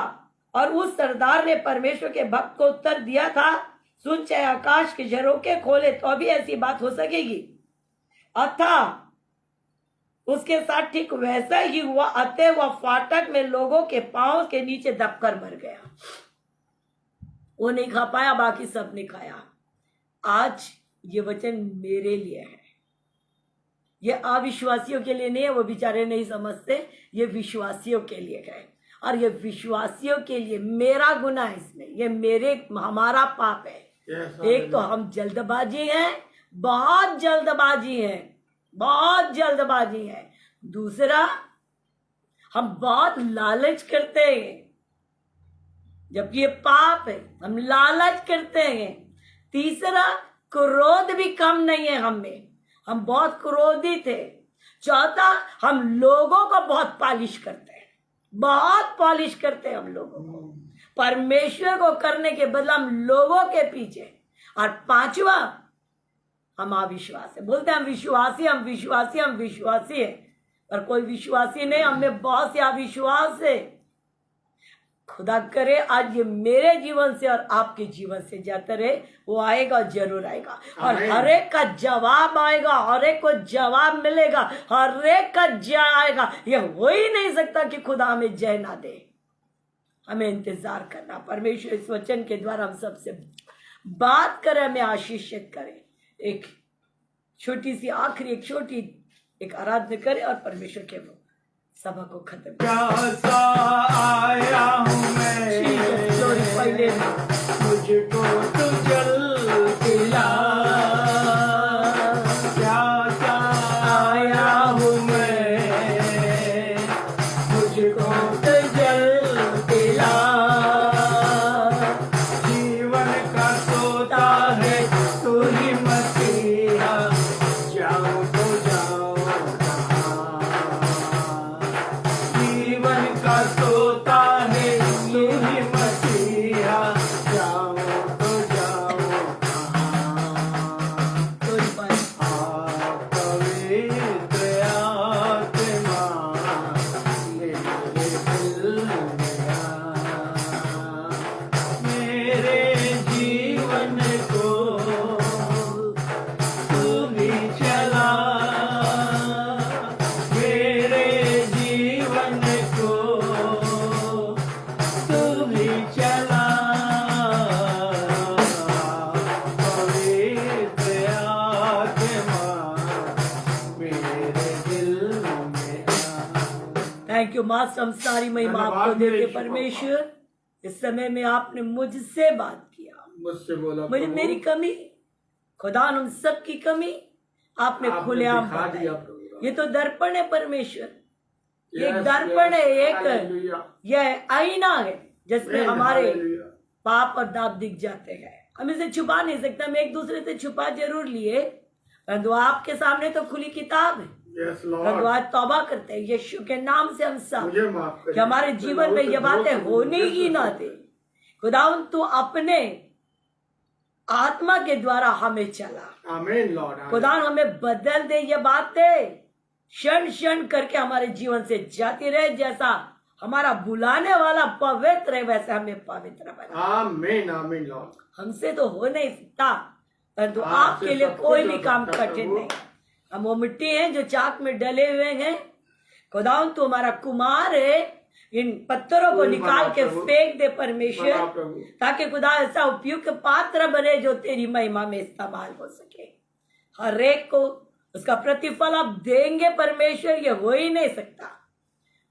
और उस सरदार ने परमेश्वर के भक्त को उत्तर दिया था, सुन, चाहे आकाश के झरोखे खोले तो भी ऐसी बात हो सकेगी। अतः उसके साथ ठीक वैसा ही हुआ। अतः वह फाटक में लोगों के पांव के नीचे दबकर मर गया। वो नहीं खा पाया, बाकी सब ने खाया। आज ये वचन मेरे लिए है, ये अविश्वासियों के लिए नहीं है। वो बेचारे नहीं समझते, ये विश्वासियों के लिए है। और ये विश्वासियों के लिए मेरा गुनाह है इसमें, ये हमारा पाप है। एक तो हम जल्दबाजी हैं, बहुत जल्दबाजी है। दूसरा, हम बहुत लालच करते हैं, जबकि ये पाप है, हम लालच करते हैं। तीसरा, क्रोध भी कम नहीं है हम में, हम बहुत क्रोधित थे। चौथा, हम लोगों को बहुत पॉलिश करते हैं, हम लोगों को। परमेश्वर को करने के बदले हम लोगों के पीछे। और पांचवा, हम अविश्वास है। बोलते हैं हम विश्वासी है, पर कोई विश्वासी नहीं, हमें बहुत से अविश्वास है। खुदा करे आज ये मेरे जीवन से और आपके जीवन से जाता रहे। वो आएगा, जरूर आएगा, और हर एक का जवाब आएगा, हर एक को जवाब मिलेगा, हर एक का जय आएगा। ये हो ही नहीं सकता कि खुदा हमें जय ना दे। हमें इंतजार करना। परमेश्वर इस वचन के द्वारा हम सबसे बात करे, हमें आशीषित करे। एक छोटी सी आखिरी एक आराधना करे और परमेश्वर के वो सभा को खत्म। प्यासा आया हूँ मैं, मुझको तू जल पिला। प्यासा आया हूँ मैं, मुझको तू जल पिला। जीवन का सोता है तू ही मसीहा, जाओ तो जाओ जीवन का सोता है तू ही मसीहा, जाओ थैंक यू मास्टर, हम सारी महिमा आपको देते परमेश्वर। इस समय में आपने मुझसे बात किया, मुझसे बोला मुझे प्रभु, मेरी कमी, खुदा हम सबकी कमी आपने खुलेआम दिखा बताई। दिया प्रभु। ये तो दर्पण है परमेश्वर, ये एक Yes, दर्पण yes, है, एक हालेलुया, यह आईना है जिसमें Amen, हमारे हालेलुया। पाप और दाग दिख जाते हैं। हम इसे छुपा नहीं सकते, हम एक दूसरे से छुपा जरूर लिए, परंतु आपके सामने तो खुली किताब है। Yes, परंतु Lord, आज तौबा करते हैं यीशु के नाम से हम सब मुझे माफ कि करिए हमारे जीवन में ये बातें होने ही ना दे। खुदावन तू अपने आत्मा के द्वारा हमें चला, आमीन लॉर्ड, खुदा हमें बदल दे। ये बातें क्षण क्षण करके हमारे जीवन से जाती रहे, जैसा हमारा बुलाने वाला पवित्र है वैसे हमें पवित्र बना। आमीन आमीन लॉर्ड। हमसे तो हो नहीं सकता, परंतु आपसे आपके लिए सब कुछ कोई हो भी काम सकता है कठिन प्रभु। नहीं। हम वो मिट्टी हैं जो चाक में डले हुए हैं। खुदावन तू हमारा कुमार है, इन पत्थरों को कोई निकाल बना के प्रभु, फेंक दे बना परमेश्वर, प्रभु। ताकि खुदा ऐसा उपयुक्त पात्र बने जो तेरी महिमा में इस्तेमाल हो सके। हर एक को उसका प्रतिफल आप देंगे परमेश्वर, ये हो ही नहीं सकता।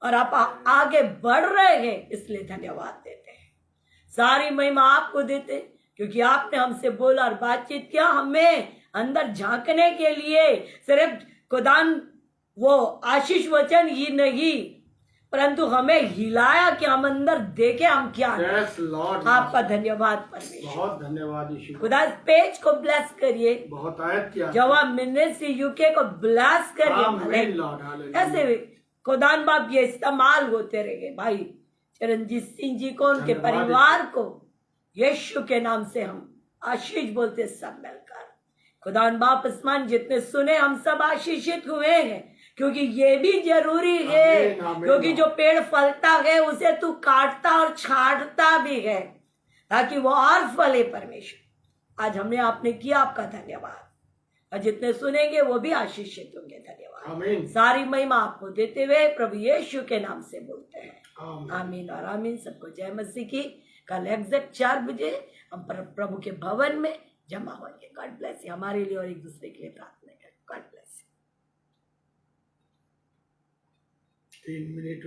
और आप आगे बढ़ रहे हैं, इसलिए धन्यवाद देते हैं। सारी महिमा आपको देते हैं, क्योंकि आपने हमसे बोला और बातचीत किया, हमें अंदर झांकने के लिए सिर्फ खुदान वो आशीष वचन ही नहीं, परंतु हमें हिलाया कि हम अंदर देखे हम क्या हैं। Yes, Lord, आपका धन्यवाद परमेश्वर। बहुत धन्यवाद यीशु, खुदा इस पेज को ब्लेस करिए, बहुत आयत किया। जवाब मिनिस्ट्री यूके को ब्लेस करिए आमीन मालिक। Lord, hallelujah. ऐसे खुदान बाप ये इस्तेमाल होते रहेंगे। भाई चरणजीत सिंह जी को, उनके धन्यवाद परिवार को यीशु के नाम से हम आशीष बोलते सब मिलकर। खुदान बाप आसमान जितने सुने हम सब आशीषित हुए हैं, क्योंकि ये भी जरूरी है, आमीन, आमीन। क्योंकि जो पेड़ फलता है उसे तू काटता और छांटता भी है ताकि वो और फले परमेश्वर। आज हमने आपने किया, आपका धन्यवाद। और जितने सुनेंगे वो भी आशीषित होंगे। धन्यवाद। आमीन सारी महिमा आपको देते हुए प्रभु यीशु के नाम से बोलते हैं आमीन। आमीन और आमीन। सबको जय मसीह की। कल एग्जैक्ट 4 बजे हम प्रभु के भवन में जमा होंगे। God bless you. हमारे लिए और एक दूसरे के लिए प्रार्थना करें। God bless you. 3 मिनट